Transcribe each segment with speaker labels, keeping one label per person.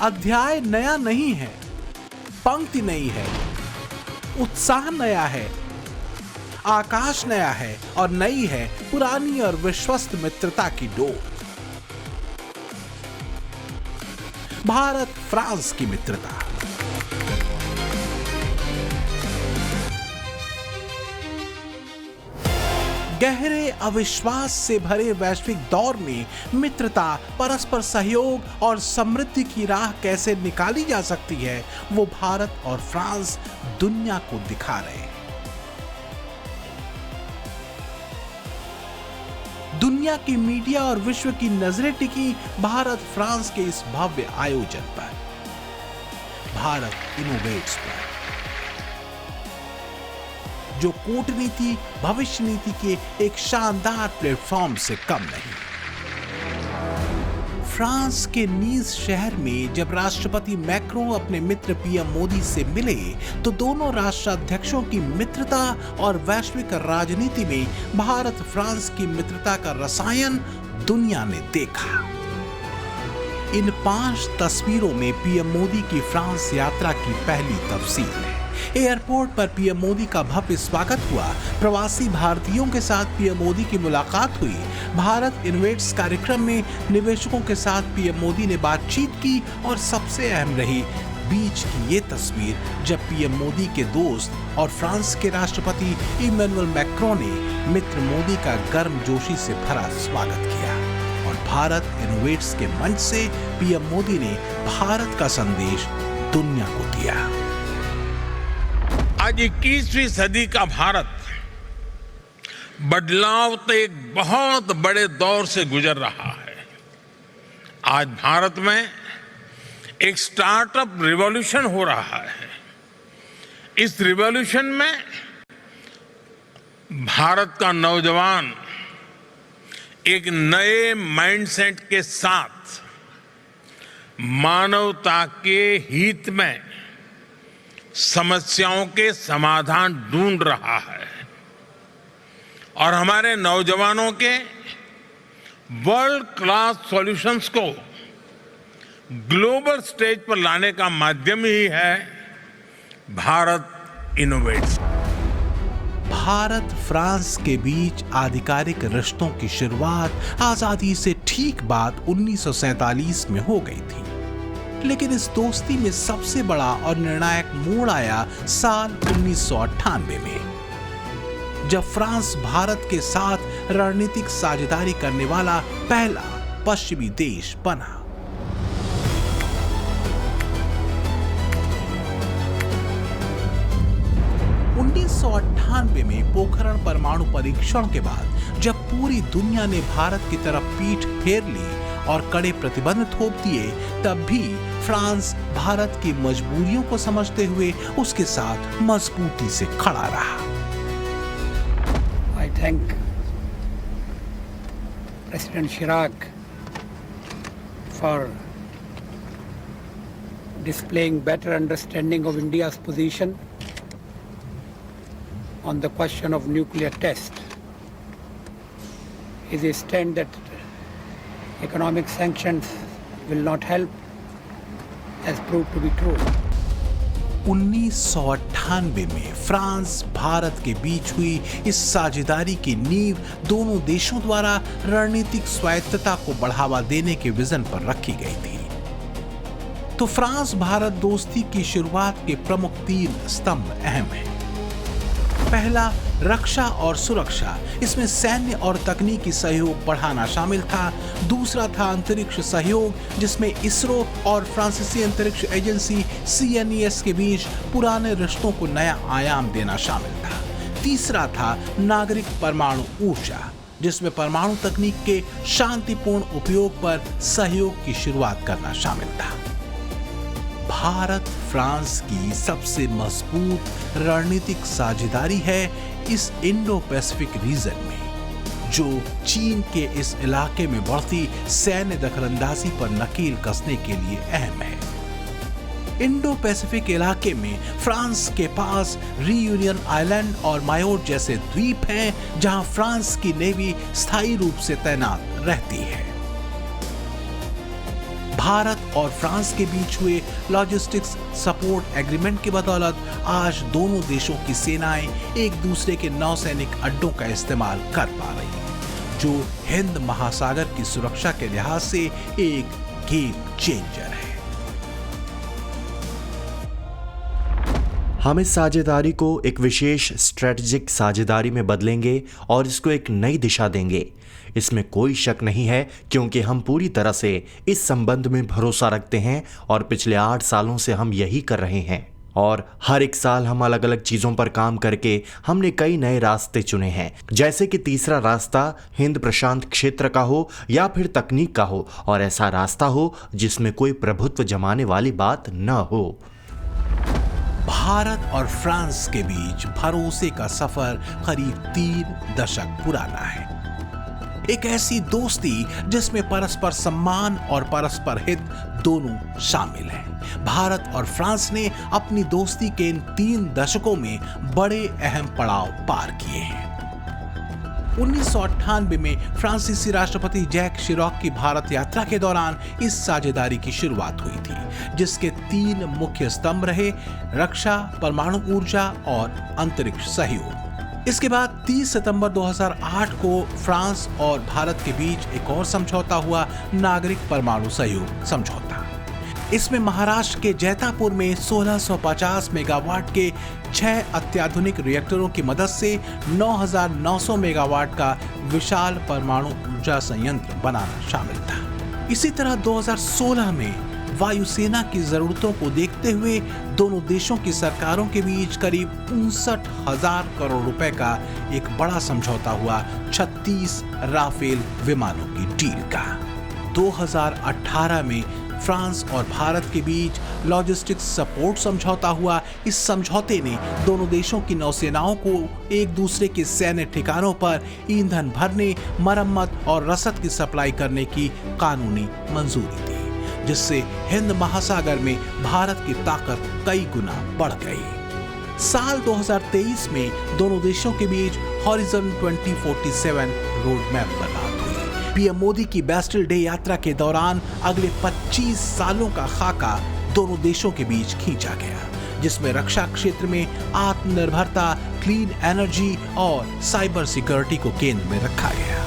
Speaker 1: अध्याय नया नहीं है, पंक्ति नई है, उत्साह नया है, आकाश नया है और नई है पुरानी और विश्वस्त मित्रता की डोर। भारत फ्रांस की मित्रता। गहरे अविश्वास से भरे वैश्विक दौर में मित्रता, परस्पर सहयोग और समृद्धि की राह कैसे निकाली जा सकती है, वो भारत और फ्रांस दुनिया को दिखा रहे हैं। दुनिया की मीडिया और विश्व की नजरें टिकी भारत फ्रांस के इस भव्य आयोजन पर, भारत इनोवेट्स पर, जो कूटनीति भविष्य नीति के एक शानदार प्लेटफॉर्म से कम नहीं। फ्रांस के नीस शहर में जब राष्ट्रपति मैक्रों अपने मित्र पीएम मोदी से मिले तो दोनों राष्ट्राध्यक्षों की मित्रता और वैश्विक राजनीति में भारत फ्रांस की मित्रता का रसायन दुनिया ने देखा। इन 5 तस्वीरों में पीएम मोदी की फ्रांस यात्रा की पहली तफसील है। एयरपोर्ट पर पीएम मोदी का भव्य स्वागत हुआ, प्रवासी भारतीयों के साथ पीएम मोदी की मुलाकात हुई, भारत इनोवेट्स कार्यक्रम में निवेशकों के साथ पीएम मोदी ने बातचीत की और सबसे अहम रही बीच की ये तस्वीर जब पीएम मोदी के दोस्त और फ्रांस के राष्ट्रपति इमैनुअल मैक्रों ने मित्र मोदी का गर्मजोशी से भरा स्वागत किया और भारत इनोवेट्स के मंच से पीएम मोदी ने भारत का संदेश दुनिया को दिया।
Speaker 2: आज 21वीं सदी का भारत बदलाव के एक बहुत बड़े दौर से गुजर रहा है। आज भारत में एक स्टार्टअप रिवॉल्यूशन हो रहा है। इस रिवॉल्यूशन में भारत का नौजवान एक नए माइंडसेट के साथ मानवता के हित में समस्याओं के समाधान ढूंढ रहा है और हमारे नौजवानों के वर्ल्ड क्लास सॉल्यूशंस को ग्लोबल स्टेज पर लाने का माध्यम ही है भारत इनोवेट्स।
Speaker 1: भारत फ्रांस के बीच आधिकारिक रिश्तों की शुरुआत आजादी से ठीक बाद 1947 में हो गई थी, लेकिन इस दोस्ती में सबसे बड़ा और निर्णायक मोड़ आया साल 1998 में, जब फ्रांस भारत के साथ रणनीतिक साझेदारी करने वाला पहला पश्चिमी देश बना। में पोखरण परमाणु परीक्षण के बाद जब पूरी दुनिया ने भारत की तरफ पीठ फेर ली और कड़े प्रतिबंध थोप दिए, तब भी फ्रांस भारत की मजबूरियों को समझते हुए उसके साथ मजबूती से खड़ा रहा।
Speaker 3: I thank President Chirac for displaying better understanding of India's position on the question of nuclear test. His stand that economic sanctions will not help has proved to be true.
Speaker 1: 1998 में फ्रांस भारत के बीच हुई इस साझेदारी की नींव दोनों देशों द्वारा रणनीतिक स्वायत्तता को बढ़ावा देने के विजन पर रखी गई थी। तो फ्रांस भारत दोस्ती की शुरुआत के प्रमुख 3 स्तंभ अहम हैं। पहला, रक्षा और सुरक्षा। इसमें सैन्य और तकनीकी सहयोग बढ़ाना शामिल था। दूसरा था अंतरिक्ष सहयोग, जिसमें इसरो और फ्रांसीसी अंतरिक्ष एजेंसी CNES के बीच पुराने रिश्तों को नया आयाम देना शामिल था। तीसरा था नागरिक परमाणु ऊर्जा, जिसमें परमाणु तकनीक के शांतिपूर्ण उपयोग पर सहयोग की शुरुआत करना शामिल था। भारत फ्रांस की सबसे मजबूत रणनीतिक साझेदारी है इस इंडो पैसिफिक रीजन में, जो चीन के इस इलाके में बढ़ती सैन्य दखलंदाजी पर नकेल कसने के लिए अहम है। इंडो पैसिफिक इलाके में फ्रांस के पास रियूनियन आइलैंड और मायोट जैसे द्वीप हैं, जहां फ्रांस की नेवी स्थायी रूप से तैनात रहती है। भारत और फ्रांस के बीच हुए लॉजिस्टिक्स सपोर्ट एग्रीमेंट की बदौलत आज दोनों देशों की सेनाएं एक दूसरे के नौसैनिक अड्डों का इस्तेमाल कर पा रही हैं, जो हिंद महासागर की सुरक्षा के लिहाज से एक गेम चेंजर है।
Speaker 4: हम इस साझेदारी को एक विशेष स्ट्रेटेजिक साझेदारी में बदलेंगे और इसको एक नई दिशा देंगे। इसमें कोई शक नहीं है, क्योंकि हम पूरी तरह से इस संबंध में भरोसा रखते हैं और पिछले 8 सालों से हम यही कर रहे हैं। और हर एक साल हम अलग अलग चीज़ों पर काम करके हमने कई नए रास्ते चुने हैं, जैसे कि तीसरा रास्ता हिंद प्रशांत क्षेत्र का हो या फिर तकनीक का हो, और ऐसा रास्ता हो जिसमें कोई प्रभुत्व जमाने वाली बात न हो।
Speaker 1: भारत और फ्रांस के बीच भरोसे का सफर करीब 3 दशक पुराना है। एक ऐसी दोस्ती जिसमें परस्पर सम्मान और परस्पर हित दोनों शामिल हैं। भारत और फ्रांस ने अपनी दोस्ती के इन 3 दशकों में बड़े अहम पड़ाव पार किए हैं। 1998 में फ्रांसीसी राष्ट्रपति जैक शिराक की भारत यात्रा के दौरान इस साझेदारी की शुरुआत हुई थी, जिसके 3 मुख्य स्तंभ रहे: रक्षा, परमाणु ऊर्जा और अंतरिक्ष सहयोग। इसके बाद 30 सितंबर 2008 को फ्रांस और भारत के बीच एक और समझौता हुआ, नागरिक परमाणु सहयोग समझौता। इसमें महाराष्ट्र के जैतापुर में 1650 मेगावाट के 6 अत्याधुनिक रिएक्टरों की मदद से 9,900 मेगावाट का विशाल परमाणु ऊर्जा संयंत्र बनाना शामिल था। इसी तरह 2016 में वायुसेना की जरूरतों को देखते हुए दोनों देशों की सरकारों के बीच करीब 59,000 करोड़ रुपए का एक बड़ा समझौता हुआ, 36 राफेल विमानों की डील का। 2018 में फ्रांस और भारत के बीच लॉजिस्टिक्स सपोर्ट समझौता हुआ। इस समझौते ने दोनों देशों की नौसेनाओं को एक दूसरे के सैन्य ठिकानों पर ईंधन भरने, मरम्मत और रसद की सप्लाई करने की कानूनी मंजूरी दी, जिससे हिंद महासागर में भारत की ताकत कई गुना बढ़ गई। साल 2023 में दोनों देशों के बीच हॉरिजन 2047 रोड मैप पर बात हुई। पीएम मोदी की बैस्टिल डे यात्रा के दौरान अगले 25 सालों का खाका दोनों देशों के बीच खींचा गया, जिसमें रक्षा क्षेत्र में आत्मनिर्भरता, क्लीन एनर्जी और साइबर सिक्योरिटी को केंद्र में रखा गया।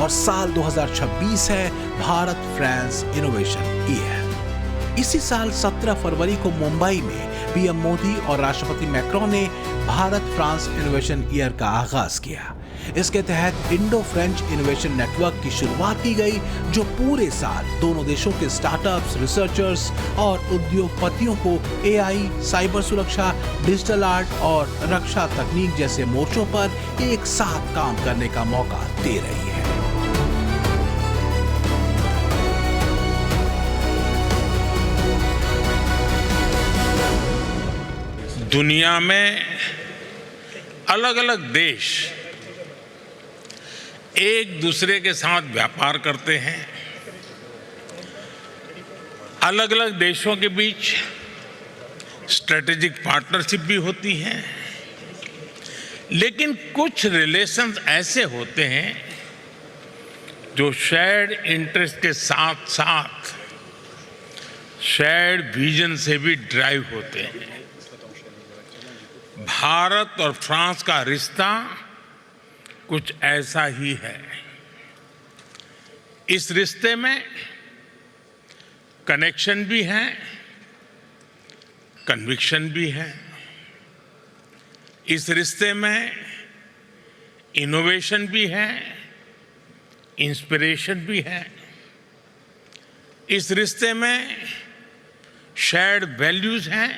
Speaker 1: और साल 2026 है भारत फ्रांस इनोवेशन ईयर। इसी साल 17 फरवरी को मुंबई में पीएम मोदी और राष्ट्रपति मैक्रोन ने भारत फ्रांस इनोवेशन ईयर का आगाज किया। इसके तहत इंडो फ्रेंच इनोवेशन नेटवर्क की शुरुआत की गई, जो पूरे साल दोनों देशों के स्टार्टअप्स, रिसर्चर्स और उद्योगपतियों को एआई, साइबर सुरक्षा, डिजिटल आर्ट और रक्षा तकनीक जैसे मोर्चों पर एक साथ काम करने का मौका दे रही है।
Speaker 2: दुनिया में अलग अलग देश एक दूसरे के साथ व्यापार करते हैं। अलग अलग देशों के बीच स्ट्रेटेजिक पार्टनरशिप भी होती है, लेकिन कुछ रिलेशंस ऐसे होते हैं जो शेयर्ड इंटरेस्ट के साथ साथ शेयर्ड विजन से भी ड्राइव होते हैं। भारत और फ्रांस का रिश्ता कुछ ऐसा ही है। इस रिश्ते में कनेक्शन भी है, कन्विक्शन भी है। इस रिश्ते में इनोवेशन भी है, इंस्पिरेशन भी है। इस रिश्ते में शेयर्ड वैल्यूज हैं,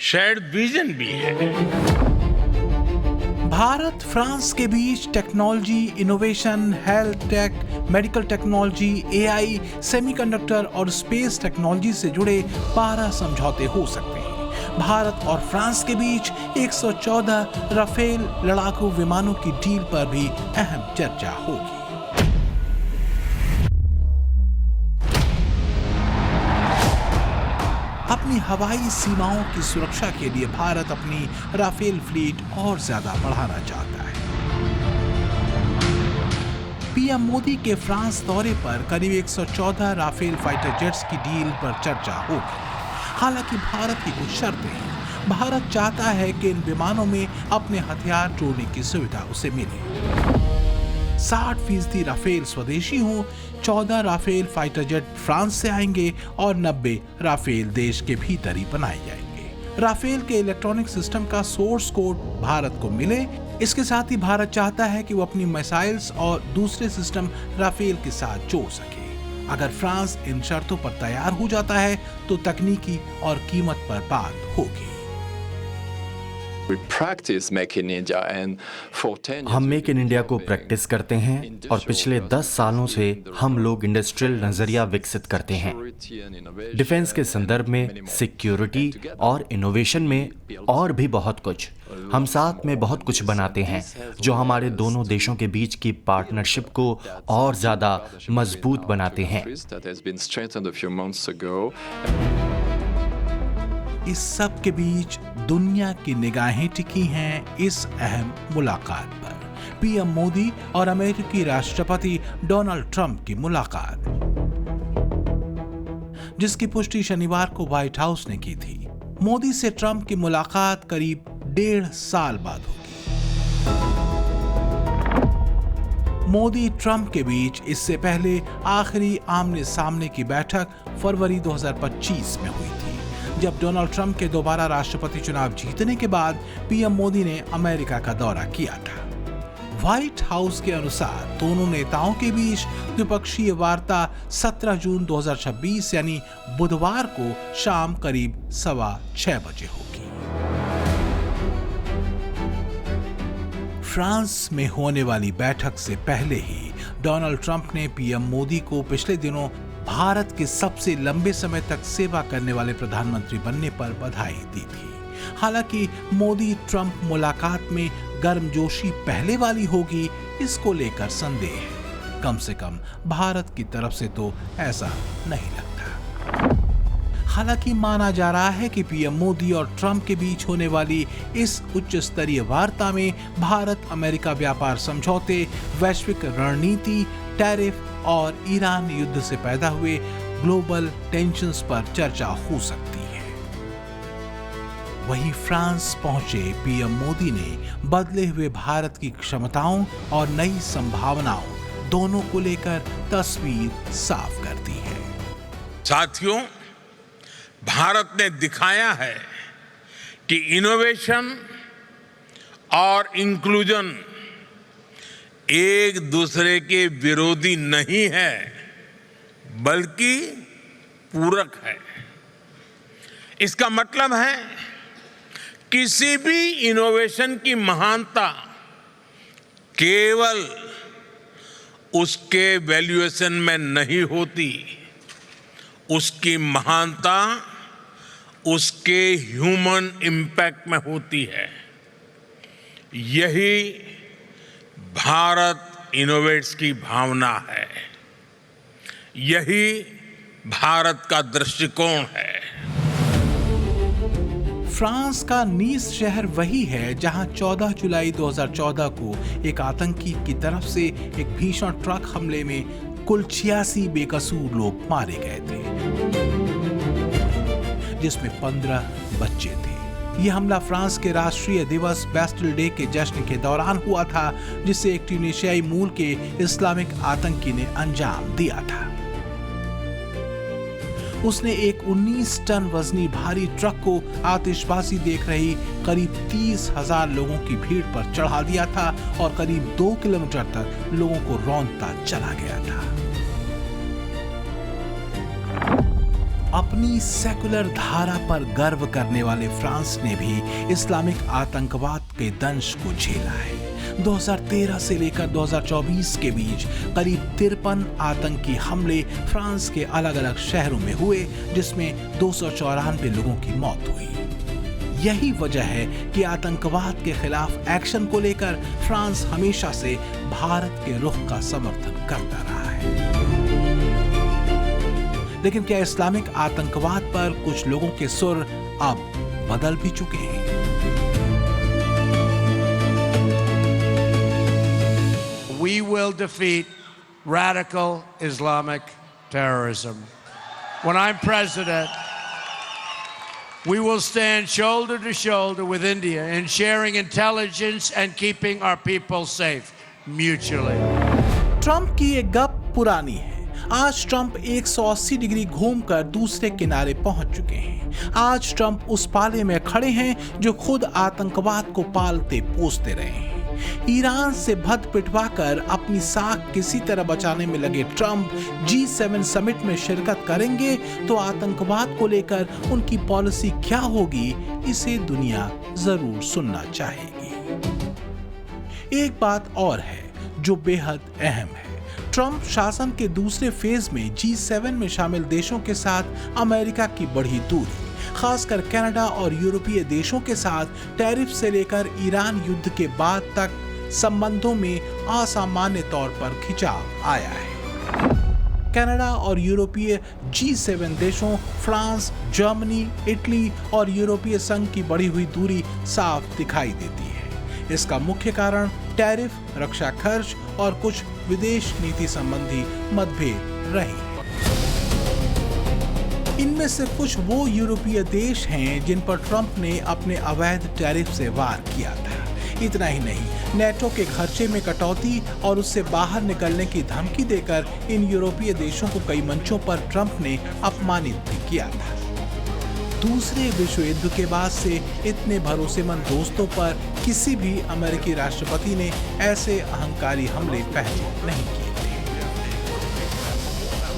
Speaker 2: शेयर्ड विजन भी है।
Speaker 1: भारत फ्रांस के बीच technology, innovation, health tech, medical technology, AI, semiconductor और स्पेस टेक्नोलॉजी से जुड़े 12 समझौते हो सकते हैं। भारत और फ्रांस के बीच 114 राफेल लड़ाकू विमानों की डील पर भी अहम चर्चा होगी। अपनी हवाई सीमाओं की सुरक्षा के लिए भारत अपनी राफेल फ्लीट और ज्यादा बढ़ाना चाहता है। पीएम मोदी के फ्रांस दौरे पर करीब 114 राफेल फाइटर जेट्स की डील पर चर्चा होगी। हालांकि भारत की कुछ शर्तें हैं। भारत चाहता है कि इन विमानों में अपने हथियार जोड़ने की सुविधा उसे मिले। 60% राफेल स्वदेशी हों, 14 राफेल फाइटर जेट फ्रांस से आएंगे और 90 राफेल देश के भीतर ही बनाए जाएंगे। राफेल के इलेक्ट्रॉनिक सिस्टम का सोर्स कोड भारत को मिले। इसके साथ ही भारत चाहता है कि वो अपनी मिसाइल्स और दूसरे सिस्टम राफेल के साथ जोड़ सके। अगर फ्रांस इन शर्तों पर तैयार हो जाता है तो तकनीकी और कीमत पर बात होगी।
Speaker 4: हम मेक इन इंडिया को प्रैक्टिस करते हैं और पिछले 10 सालों से हम लोग इंडस्ट्रियल नजरिया विकसित करते हैं। डिफेंस के संदर्भ में, सिक्योरिटी और इनोवेशन में और भी बहुत कुछ। हम साथ में बहुत कुछ बनाते हैं जो हमारे दोनों देशों के बीच की पार्टनरशिप को और ज्यादा मजबूत बनाते हैं।
Speaker 1: इस सब के बीच दुनिया की निगाहें टिकी हैं इस अहम मुलाकात पर। पीएम मोदी और अमेरिकी राष्ट्रपति डोनाल्ड ट्रंप की मुलाकात, जिसकी पुष्टि शनिवार को व्हाइट हाउस ने की थी। मोदी से ट्रंप की मुलाकात करीब 1.5 साल बाद होगी। मोदी ट्रंप के बीच इससे पहले आखिरी आमने सामने की बैठक फरवरी 2025 में हुई थी, जब डोनाल्ड ट्रंप के दोबारा राष्ट्रपति चुनाव जीतने के बाद पीएम मोदी ने अमेरिका का दौरा किया था। व्हाइट हाउस के अनुसार दोनों नेताओं के बीच द्विपक्षीय वार्ता 17 जून 2026 यानी बुधवार को शाम करीब 6:15 बजे होगी। फ्रांस में होने वाली बैठक से पहले ही डोनाल्ड ट्रंप ने पीएम मोदी को पिछले दिनों भारत के सबसे लंबे समय तक सेवा करने वाले प्रधानमंत्री बनने पर बधाई दी थी। हालांकि मोदी ट्रंप मुलाकात में गर्मजोशी पहले वाली होगी, इसको लेकर संदेह है। कम से कम भारत की तरफ से तो ऐसा नहीं लगता। हालांकि माना जा रहा है कि पीएम मोदी और ट्रंप के बीच होने वाली इस उच्च स्तरीय वार्ता में भारत अमेरिका व्यापार समझौते, वैश्विक रणनीति, टैरिफ और ईरान युद्ध से पैदा हुए ग्लोबल टेंशन्स पर चर्चा हो सकती है। वहीं फ्रांस पहुंचे पीएम मोदी ने बदले हुए भारत की क्षमताओं और नई संभावनाओं दोनों को लेकर तस्वीर साफ कर दी है।
Speaker 2: साथियों, भारत ने दिखाया है कि इनोवेशन और इंक्लूजन एक दूसरे के विरोधी नहीं है, बल्कि पूरक है। इसका मतलब है किसी भी इनोवेशन की महानता केवल उसके वैल्यूएशन में नहीं होती, उसकी महानता उसके ह्यूमन इम्पैक्ट में होती है। यही भारत इनोवेट्स की भावना है, यही भारत का दृष्टिकोण है।
Speaker 1: फ्रांस का नीस शहर वही है जहां 14 जुलाई 2014 को एक आतंकी की तरफ से एक भीषण ट्रक हमले में कुल 86 बेकसूर लोग मारे गए थे, जिसमें 15 बच्चे थे। यह हमला फ्रांस के राष्ट्रीय दिवस बैस्टिल डे के जश्न के दौरान हुआ था, जिसे एक ट्यूनीशियाई मूल के इस्लामिक आतंकी ने अंजाम दिया था। उसने एक 19 टन वजनी भारी ट्रक को आतिशबाजी देख रही करीब 30,000 लोगों की भीड़ पर चढ़ा दिया था और करीब 2 किलोमीटर तक लोगों को रौंदता चला गया था। अपनी सेकुलर धारा पर गर्व करने वाले फ्रांस ने भी इस्लामिक आतंकवाद के दंश को झेला है। 2013 से लेकर 2024 के बीच करीब 53 आतंकी हमले फ्रांस के अलग अलग शहरों में हुए, जिसमें 294 लोगों की मौत हुई। यही वजह है कि आतंकवाद के खिलाफ एक्शन को लेकर फ्रांस हमेशा से भारत के रुख का समर्थन करता रहा है। लेकिन क्या इस्लामिक आतंकवाद पर कुछ लोगों के सुर अब बदल भी चुके हैं?
Speaker 5: We will defeat radical Islamic terrorism. When I'm president, we will stand shoulder to shoulder with India in sharing intelligence and keeping our people safe mutually.
Speaker 1: Trump की ये गप पुरानी है। आज ट्रंप 180 डिग्री घूमकर दूसरे किनारे पहुंच चुके हैं। आज ट्रंप उस पाले में खड़े हैं जो खुद आतंकवाद को पालते पोसते रहे हैं। ईरान से भद पिटवाकर अपनी साख किसी तरह बचाने में लगे ट्रंप G7 समिट में शिरकत करेंगे तो आतंकवाद को लेकर उनकी पॉलिसी क्या होगी, इसे दुनिया जरूर सुनना चाहेगी। एक बात और है जो बेहद अहम है। ट्रंप शासन के दूसरे फेज में G7 में शामिल देशों के साथ अमेरिका की बढ़ी दूरी, खासकर कनाडा और यूरोपीय देशों के साथ टैरिफ से लेकर ईरान युद्ध के बाद तक संबंधों में असामान्य तौर पर खिंचाव आया है। कनाडा और यूरोपीय G7 देशों फ्रांस, जर्मनी, इटली और यूरोपीय संघ की बढ़ी हुई दूरी साफ दिखाई देती है। इसका मुख्य कारण टैरिफ, रक्षा खर्च और कुछ विदेश नीति संबंधी मतभेद रहे। इनमें से कुछ वो यूरोपीय देश हैं जिन पर ट्रंप ने अपने अवैध टैरिफ से वार किया था। इतना ही नहीं, नेटो के खर्चे में कटौती और उससे बाहर निकलने की धमकी देकर इन यूरोपीय देशों को कई मंचों पर ट्रंप ने अपमानित भी किया था। दूसरे विश्व युद्ध के बाद से इतने भरोसेमंद दोस्तों पर किसी भी अमेरिकी राष्ट्रपति ने ऐसे अहंकारी हमले पहले नहीं किए थे।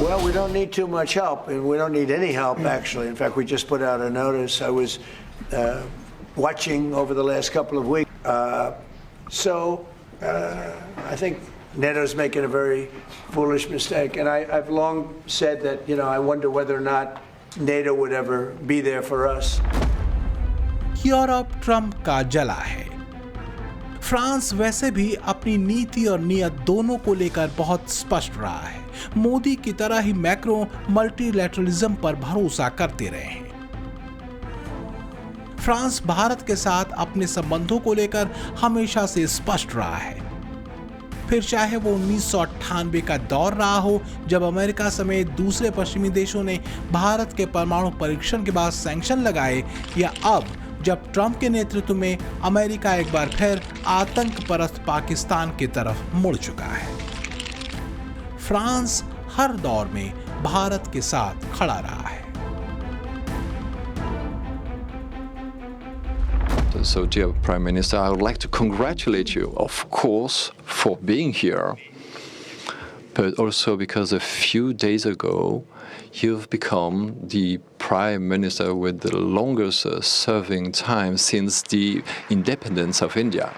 Speaker 6: Well, we don't need too much help, and we don't need any help, actually. In fact, we just put out a notice. I was watching over the last couple of weeks. I think NATO's making a very foolish mistake, and I've long said that, I wonder whether or not NATO would ever be there for us.
Speaker 1: Europe Trump का जला है। France वैसे भी अपनी नीति और नियत दोनों को लेकर बहुत स्पष्ट रहा है। मोदी की तरह ही मैक्रो मल्टीलैटरलिज्म पर भरोसा करते रहे हैं। फ्रांस भारत के साथ अपने संबंधों को लेकर हमेशा से स्पष्ट रहा है। फिर चाहे वो 1998 का दौर रहा हो जब अमेरिका समेत दूसरे पश्चिमी देशों ने भारत के परमाणु परीक्षण के बाद सैंक्शन लगाए, या अब जब ट्रंप के नेतृत्व में अमेरिका एक बार फिर आतंक परस्त पाकिस्तान की तरफ मुड़ चुका है। फ्रांस हर दौर में भारत के साथ खड़ा रहा है।
Speaker 7: So, dear Prime Minister, I would like to congratulate you, of course, for being here, but also because a few days ago you've become the Prime Minister with the longest serving time since the independence of India.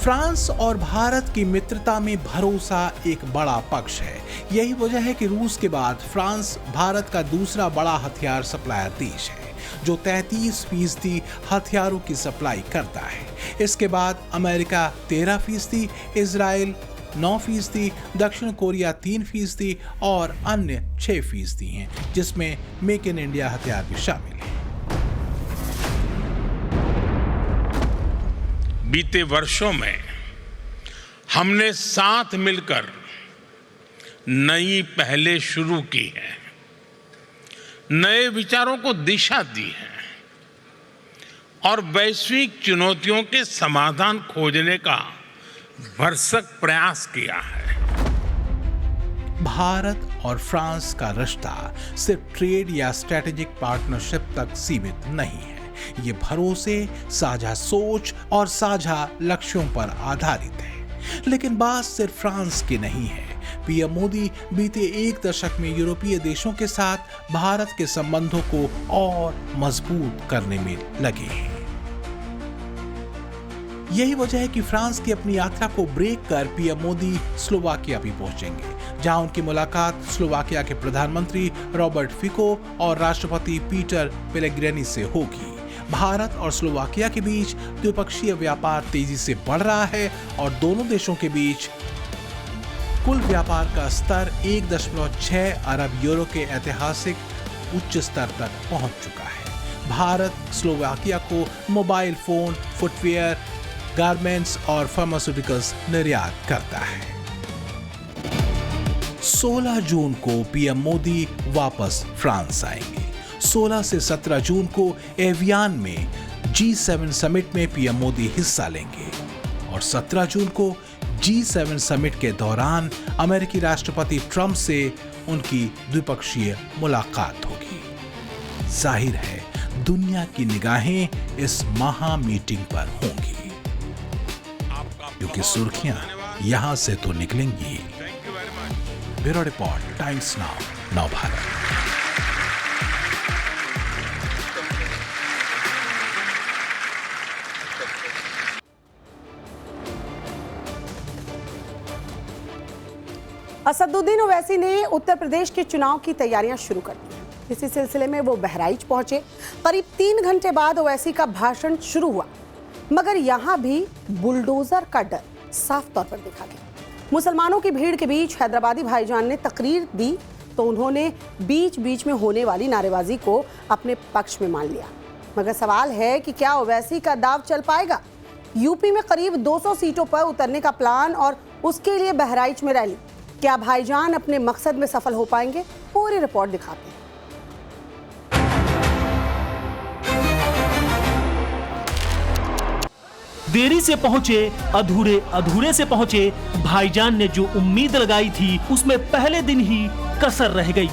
Speaker 1: France और भारत की मित्रता में भरोसा एक बड़ा पक्ष है। यही वजह है कि रूस के बाद फ्रांस भारत का दूसरा बड़ा हथियार सप्लायर देश है, जो 33% हथियारों की सप्लाई करता है। इसके बाद अमेरिका 13%, इजराइल 9%, दक्षिण कोरिया 3% और अन्य 6% हैं, जिसमें मेक इन इंडिया हथियार भी शामिल है।
Speaker 2: बीते वर्षों में हमने साथ मिलकर नई पहलें शुरू की हैं, नए विचारों को दिशा दी है और वैश्विक चुनौतियों के समाधान खोजने का भरसक प्रयास किया है।
Speaker 1: भारत और फ्रांस का रिश्ता सिर्फ ट्रेड या स्ट्रेटेजिक पार्टनरशिप तक सीमित नहीं है। ये भरोसे, साझा सोच और साझा लक्ष्यों पर आधारित है। लेकिन बात सिर्फ फ्रांस की नहीं है। पीएम मोदी बीते एक दशक में यूरोपीय देशों के साथ भारत के संबंधों को और मजबूत करने में लगे हैं। यही वजह है कि फ्रांस की अपनी यात्रा को ब्रेक कर पीएम मोदी स्लोवाकिया भी पहुंचेंगे, जहां उनकी मुलाकात स्लोवाकिया के प्रधानमंत्री रॉबर्ट फिको और राष्ट्रपति पीटर पेलेग्रिनी से होगी। भारत और स्लोवाकिया के बीच द्विपक्षीय व्यापार तेजी से बढ़ रहा है और दोनों देशों के बीच कुल व्यापार का स्तर 1.6 अरब यूरो के ऐतिहासिक उच्च स्तर तक पहुंच चुका है। भारत स्लोवाकिया को मोबाइल फोन, फुटवेयर, गारमेंट्स और फार्मास्यूटिकल्स निर्यात करता है। 16 जून को पीएम मोदी वापस फ्रांस आएंगे। 16 से 17 जून को एवियान में G7 समिट में पीएम मोदी हिस्सा लेंगे और 17 जून को G7 समिट के दौरान अमेरिकी राष्ट्रपति ट्रंप से उनकी द्विपक्षीय मुलाकात होगी। जाहिर है दुनिया की निगाहें इस महा मीटिंग पर होंगी, क्योंकि सुर्खियां यहां से तो निकलेंगी ही। ब्यूरो रिपोर्ट, टाइम्स नाउ, नव भारत।
Speaker 8: असदुद्दीन ओवैसी ने उत्तर प्रदेश के चुनाव की तैयारियां शुरू कर दी। इसी सिलसिले में वो बहराइच पहुंचे। करीब 3 घंटे बाद ओवैसी का भाषण शुरू हुआ, मगर यहां भी बुलडोजर का डर साफ तौर पर देखा गया। मुसलमानों की भीड़ के बीच हैदराबादी भाईजान ने तकरीर दी तो उन्होंने बीच बीच में होने वाली नारेबाजी को अपने पक्ष में मान लिया। मगर सवाल है कि क्या ओवैसी का दाव चल पाएगा? यूपी में करीब 200 सीटों पर उतरने का प्लान और उसके लिए बहराइच में रैली। क्या भाईजान अपने मकसद में सफल हो पाएंगे? पूरी रिपोर्ट दिखाते हैं।
Speaker 9: देरी से पहुंचे, अधूरे से पहुंचे, भाईजान ने जो उम्मीद लगाई थी उसमें पहले दिन ही कसर रह गई।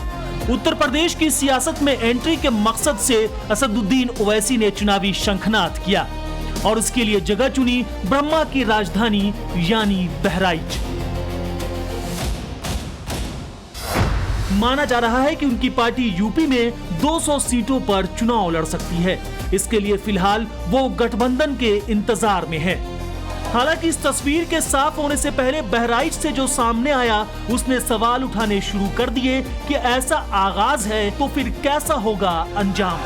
Speaker 9: उत्तर प्रदेश की सियासत में एंट्री के मकसद से असदुद्दीन ओवैसी ने चुनावी शंखनाद किया और उसके लिए जगह चुनी ब्रह्मा की राजधानी यानी बहराइच। माना जा रहा है कि उनकी पार्टी यूपी में 200 सीटों पर चुनाव लड़ सकती है। इसके लिए फिलहाल वो गठबंधन के इंतजार में है। हालांकि इस तस्वीर के साफ होने से पहले बहराइच से जो सामने आया उसने सवाल उठाने शुरू कर दिए कि ऐसा आगाज है तो फिर कैसा होगा अंजाम।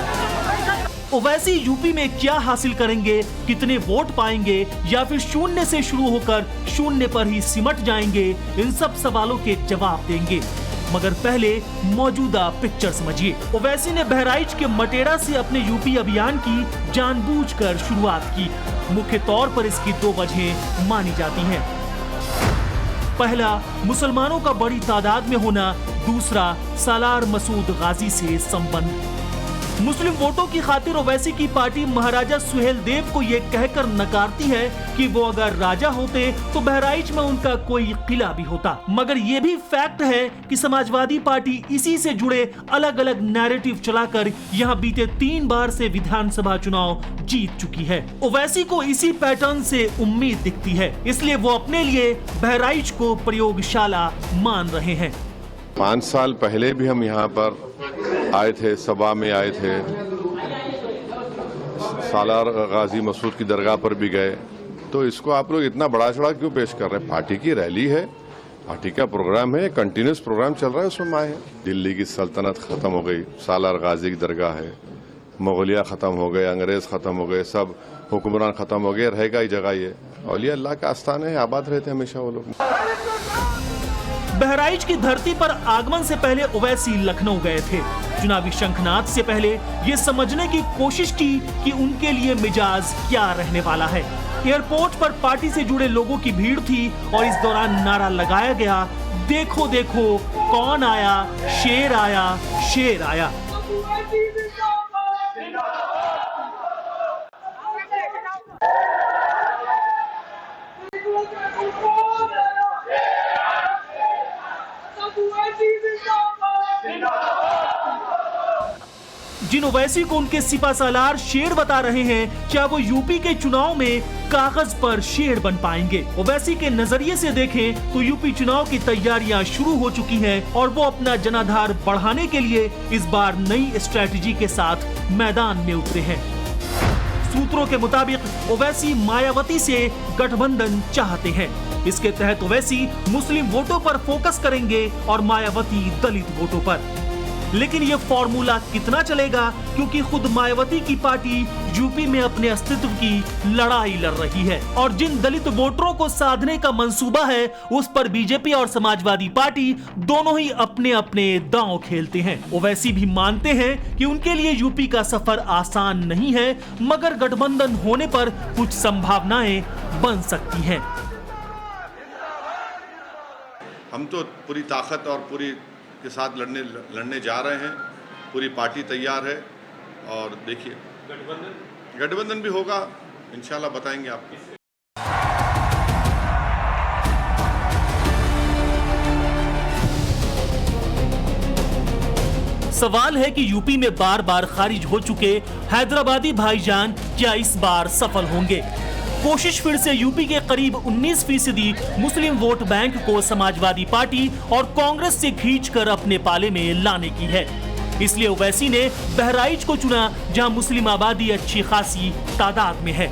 Speaker 9: ओवैसी यूपी में क्या हासिल करेंगे, कितने वोट पाएंगे या फिर शून्य से शुरू होकर शून्य पर ही सिमट जाएंगे, इन सब सवालों के जवाब देंगे। मगर पहले मौजूदा पिक्चर समझिए। ओवैसी ने बहराइच के मटेरा से अपने यूपी अभियान की जानबूझकर शुरुआत की। मुख्य तौर पर इसकी 2 वजहें मानी जाती हैं। पहला, मुसलमानों का बड़ी तादाद में होना। दूसरा, सालार मसूद गाजी से संबंध। मुस्लिम वोटों की खातिर ओवैसी की पार्टी महाराजा सुहेल देव को ये कहकर नकारती है कि वो अगर राजा होते तो बहराइच में उनका कोई किला भी होता। मगर ये भी फैक्ट है कि समाजवादी पार्टी इसी से जुड़े अलग अलग नैरेटिव चलाकर यहाँ बीते 3 बार से विधानसभा चुनाव जीत चुकी है। ओवैसी को इसी पैटर्न से उम्मीद दिखती है, इसलिए वो अपने लिए बहराइच को प्रयोगशाला मान रहे हैं।
Speaker 10: 5 साल पहले भी हम यहाँ पर आए थे, सभा में आए थे, सालार गाजी मसूद की दरगाह पर भी गए। तो इसको आप लोग इतना बड़ा चढ़ा क्यों पेश कर रहे हैं? पार्टी की रैली है, पार्टी का प्रोग्राम है, कंटिन्यूस प्रोग्राम चल रहा है, उसमें आए हैं। दिल्ली की सल्तनत खत्म हो गई, सालार गाजी की दरगाह है, मुगलिया खत्म हो गए, अंग्रेज खत्म हो गए, सब हुक्मरान खत्म हो गए, रहेगा ही जगह ये। औलिया अल्लाह का आस्थान है, आबाद रहते हमेशा वो लोग।
Speaker 9: बहराइच की धरती पर आगमन से पहले ओवैसी लखनऊ गए थे। चुनावी शंखनाद से पहले ये समझने की कोशिश की कि उनके लिए मिजाज क्या रहने वाला है। एयरपोर्ट पर पार्टी से जुड़े लोगों की भीड़ थी और इस दौरान नारा लगाया गया, देखो देखो कौन आया, शेर आया, शेर आया। जिन ओवैसी को उनके सिपासालार शेर बता रहे हैं, क्या वो यूपी के चुनाव में कागज पर शेर बन पाएंगे? ओवैसी के नजरिए से देखें तो यूपी चुनाव की तैयारियां शुरू हो चुकी हैं और वो अपना जनाधार बढ़ाने के लिए इस बार नई स्ट्रेटजी के साथ मैदान में उतरे हैं। सूत्रों के मुताबिक ओवैसी मायावती से गठबंधन चाहते हैं। इसके तहत ओवैसी मुस्लिम वोटों पर फोकस करेंगे और मायावती दलित वोटों पर। लेकिन ये फॉर्मूला कितना चलेगा, क्योंकि खुद मायावती की पार्टी यूपी में अपने अस्तित्व की लड़ाई लड़ रही है और जिन दलित वोटरों को साधने का मंसूबा है उस पर बीजेपी और समाजवादी पार्टी दोनों ही अपने अपने दांव खेलते हैं। ओवैसी भी मानते हैं कि उनके लिए यूपी का सफर आसान नहीं है, मगर गठबंधन होने पर कुछ संभावनाएं बन सकती हैं।
Speaker 10: हम तो पूरी ताकत और पूरी के साथ लड़ने जा रहे हैं। पूरी पार्टी तैयार है और देखिए गठबंधन भी होगा, इंशाल्लाह बताएंगे आपको।
Speaker 9: सवाल है कि यूपी में बार बार खारिज हो चुके हैदराबादी भाईजान क्या इस बार सफल होंगे। कोशिश फिर से यूपी के करीब 19% मुस्लिम वोट बैंक को समाजवादी पार्टी और कांग्रेस से खींचकर अपने पाले में लाने की है। इसलिए ओवैसी ने बहराइच को चुना, जहां मुस्लिम आबादी अच्छी खासी तादाद में है।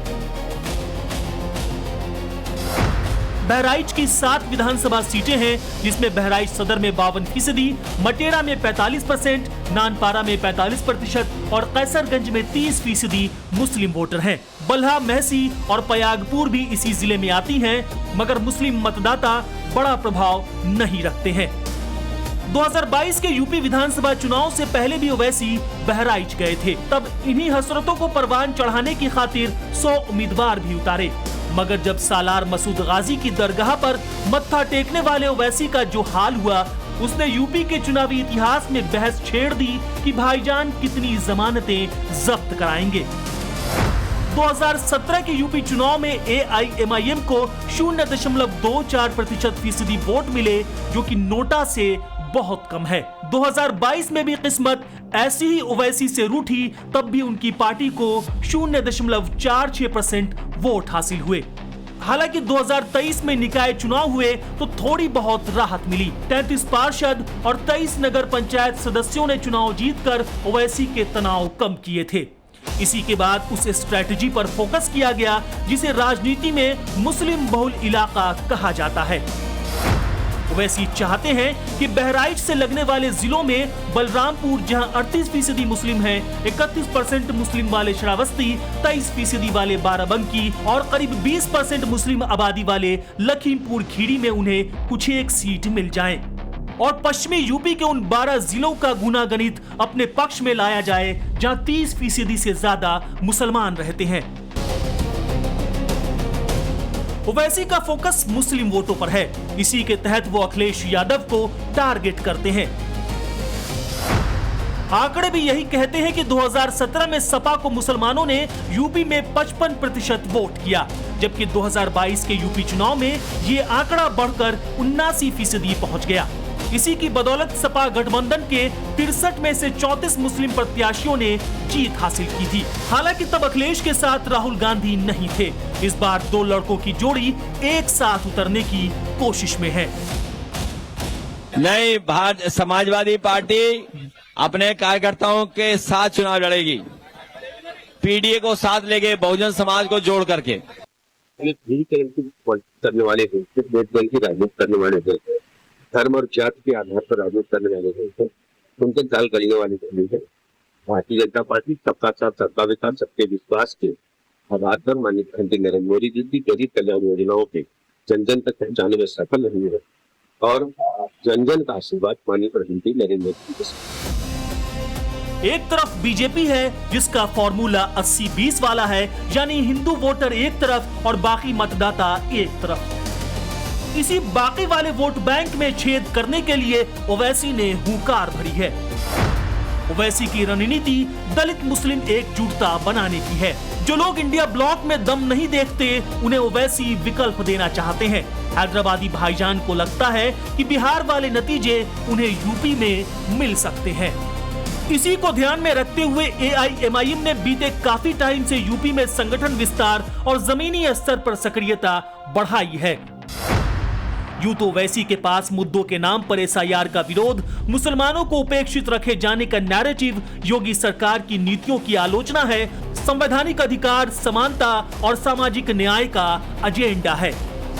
Speaker 9: बहराइच की 7 विधानसभा सीटें हैं, जिसमें बहराइच सदर में 52%, मटेरा में 45%, नानपारा में 45% और कैसरगंज में 30% मुस्लिम वोटर हैं। बल्हा, महसी और पयागपुर भी इसी जिले में आती हैं, मगर मुस्लिम मतदाता बड़ा प्रभाव नहीं रखते हैं। 2022 के यूपी विधानसभा चुनाव से पहले भी ओवैसी बहराइच गए थे। तब इन्हीं हसरतों को परवान चढ़ाने की खातिर 100 उम्मीदवार भी उतारे, मगर जब सालार मसूद गाजी की दरगाह पर मत्था टेकने वाले ओवैसी का जो हाल हुआ, उसने यूपी के चुनावी इतिहास में बहस छेड़ दी कि भाईजान कितनी जमानतें जब्त कराएंगे। 2017 के यूपी चुनाव में AIMIM को 0.24% वोट मिले, जो कि नोटा से बहुत कम है। 2022 में भी किस्मत ऐसी ही ओवैसी से रूठी, तब भी उनकी पार्टी को 0.46% वोट हासिल हुए। हालांकि 2023 में निकाय चुनाव हुए तो थोड़ी बहुत राहत मिली। 33 पार्षद और 23 नगर पंचायत सदस्यों ने चुनाव जीतकर ओवैसी के तनाव कम किए थे। इसी के बाद उस स्ट्रेटजी पर फोकस किया गया जिसे राजनीति में मुस्लिम बहुल इलाका कहा जाता है। ओवैसी चाहते हैं कि बहराइच से लगने वाले जिलों में बलरामपुर, जहां 38% मुस्लिम हैं, 31% मुस्लिम वाले श्रावस्ती, 23% वाले बाराबंकी और करीब 20% मुस्लिम आबादी वाले लखीमपुर खीरी में उन्हें कुछ एक सीट मिल जाएं और पश्चिमी यूपी के उन 12 जिलों का गुनागणित अपने पक्ष में लाया जाए जहां 30% से ज्यादा मुसलमान रहते हैं। ओवैसी का फोकस मुस्लिम वोटों पर है। इसी के तहत वो अखिलेश यादव को टारगेट करते हैं। आंकड़े भी यही कहते हैं कि 2017 में सपा को मुसलमानों ने यूपी में 55% वोट किया, जबकि 2022 के यूपी चुनाव में ये आंकड़ा बढ़कर 79% पहुंच गया। इसी की बदौलत सपा गठबंधन के 63 में से 34 मुस्लिम प्रत्याशियों ने जीत हासिल की थी। हालांकि तब अखिलेश के साथ राहुल गांधी नहीं थे। इस बार 2 लड़कों की जोड़ी एक साथ उतरने की कोशिश में है।
Speaker 11: नई समाजवादी पार्टी अपने कार्यकर्ताओं के साथ चुनाव लड़ेगी, पीडीए को साथ लेके बहुजन समाज को जोड़ करके। करने वाले हैं, की राजनीति करने वाले हैं, धर्म और जाति के आधार पर राजनीति करने वाले हैं, उनके दाल करने वाले नहीं है। भारतीय जनता पार्टी सबका साथ, सबका विकास, सबके विश्वास के आधार पर माननीय प्रधानमंत्री नरेंद्र मोदी जी की गरीब कल्याण योजनाओं के जन जन तक पहुंचाने में सफल रही है और जन जन का आशीर्वाद माननीय प्रधानमंत्री नरेंद्र मोदी जी।
Speaker 9: एक तरफ बीजेपी है जिसका फॉर्मूला 80-20 वाला है, यानी हिंदू वोटर एक तरफ और बाकी मतदाता एक तरफ। इसी बाकी वाले वोट बैंक में छेद करने के लिए ओवैसी ने हुंकार भरी है। ओवैसी की रणनीति दलित मुस्लिम एकजुटता बनाने की है। जो लोग इंडिया ब्लॉक में दम नहीं देखते, उन्हें ओवैसी विकल्प देना चाहते हैं। हैदराबादी भाईजान को लगता है कि बिहार वाले नतीजे उन्हें यूपी में मिल सकते हैं। इसी को ध्यान में रखते हुए AIMIM ने बीते काफी टाइम से यूपी में संगठन विस्तार और जमीनी स्तर पर सक्रियता बढ़ाई है। यूं तो ओवैसी के पास मुद्दों के नाम पर SIR का विरोध, मुसलमानों को उपेक्षित रखे जाने का नैरेटिव, योगी सरकार की नीतियों की आलोचना है, संवैधानिक अधिकार, समानता और सामाजिक न्याय का एजेंडा है।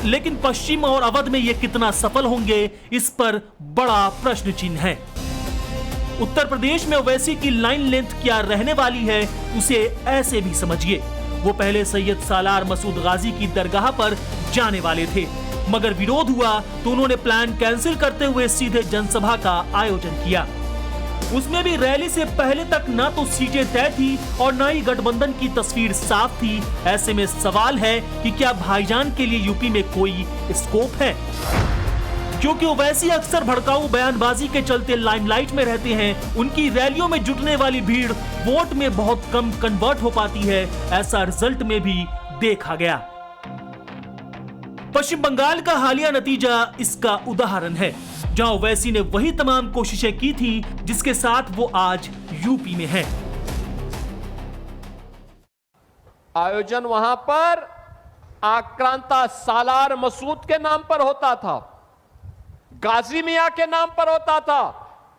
Speaker 9: लेकिन पश्चिम और अवध में ये कितना सफल होंगे, इस पर बड़ा प्रश्न चिन्ह है। उत्तर प्रदेश में ओवैसी की लाइन लेंथ क्या रहने वाली है उसे ऐसे भी समझिए। वो पहले सैयद सालार मसूद गाजी की दरगाह पर जाने वाले थे, मगर विरोध हुआ तो उन्होंने प्लान कैंसिल करते हुए सीधे जनसभा का आयोजन किया। उसमें भी रैली से पहले तक ना तो सीटें तय थी और ना ही गठबंधन की तस्वीर साफ थी। ऐसे में सवाल है कि क्या भाईजान के लिए यूपी में कोई स्कोप है? क्योंकि ओवैसी अक्सर भड़काऊ बयानबाजी के चलते लाइमलाइट में रहते हैं, उनकी रैलियों में जुटने वाली भीड़ वोट में बहुत कम कन्वर्ट हो पाती है। ऐसा रिजल्ट में भी देखा गया। पश्चिम बंगाल का हालिया नतीजा इसका उदाहरण है, जहां ओवैसी ने वही तमाम कोशिशें की थी जिसके साथ वो आज यूपी में है।
Speaker 12: आयोजन वहां पर आक्रांता सालार मसूद के नाम पर होता था, गाजी मियां के नाम पर होता था।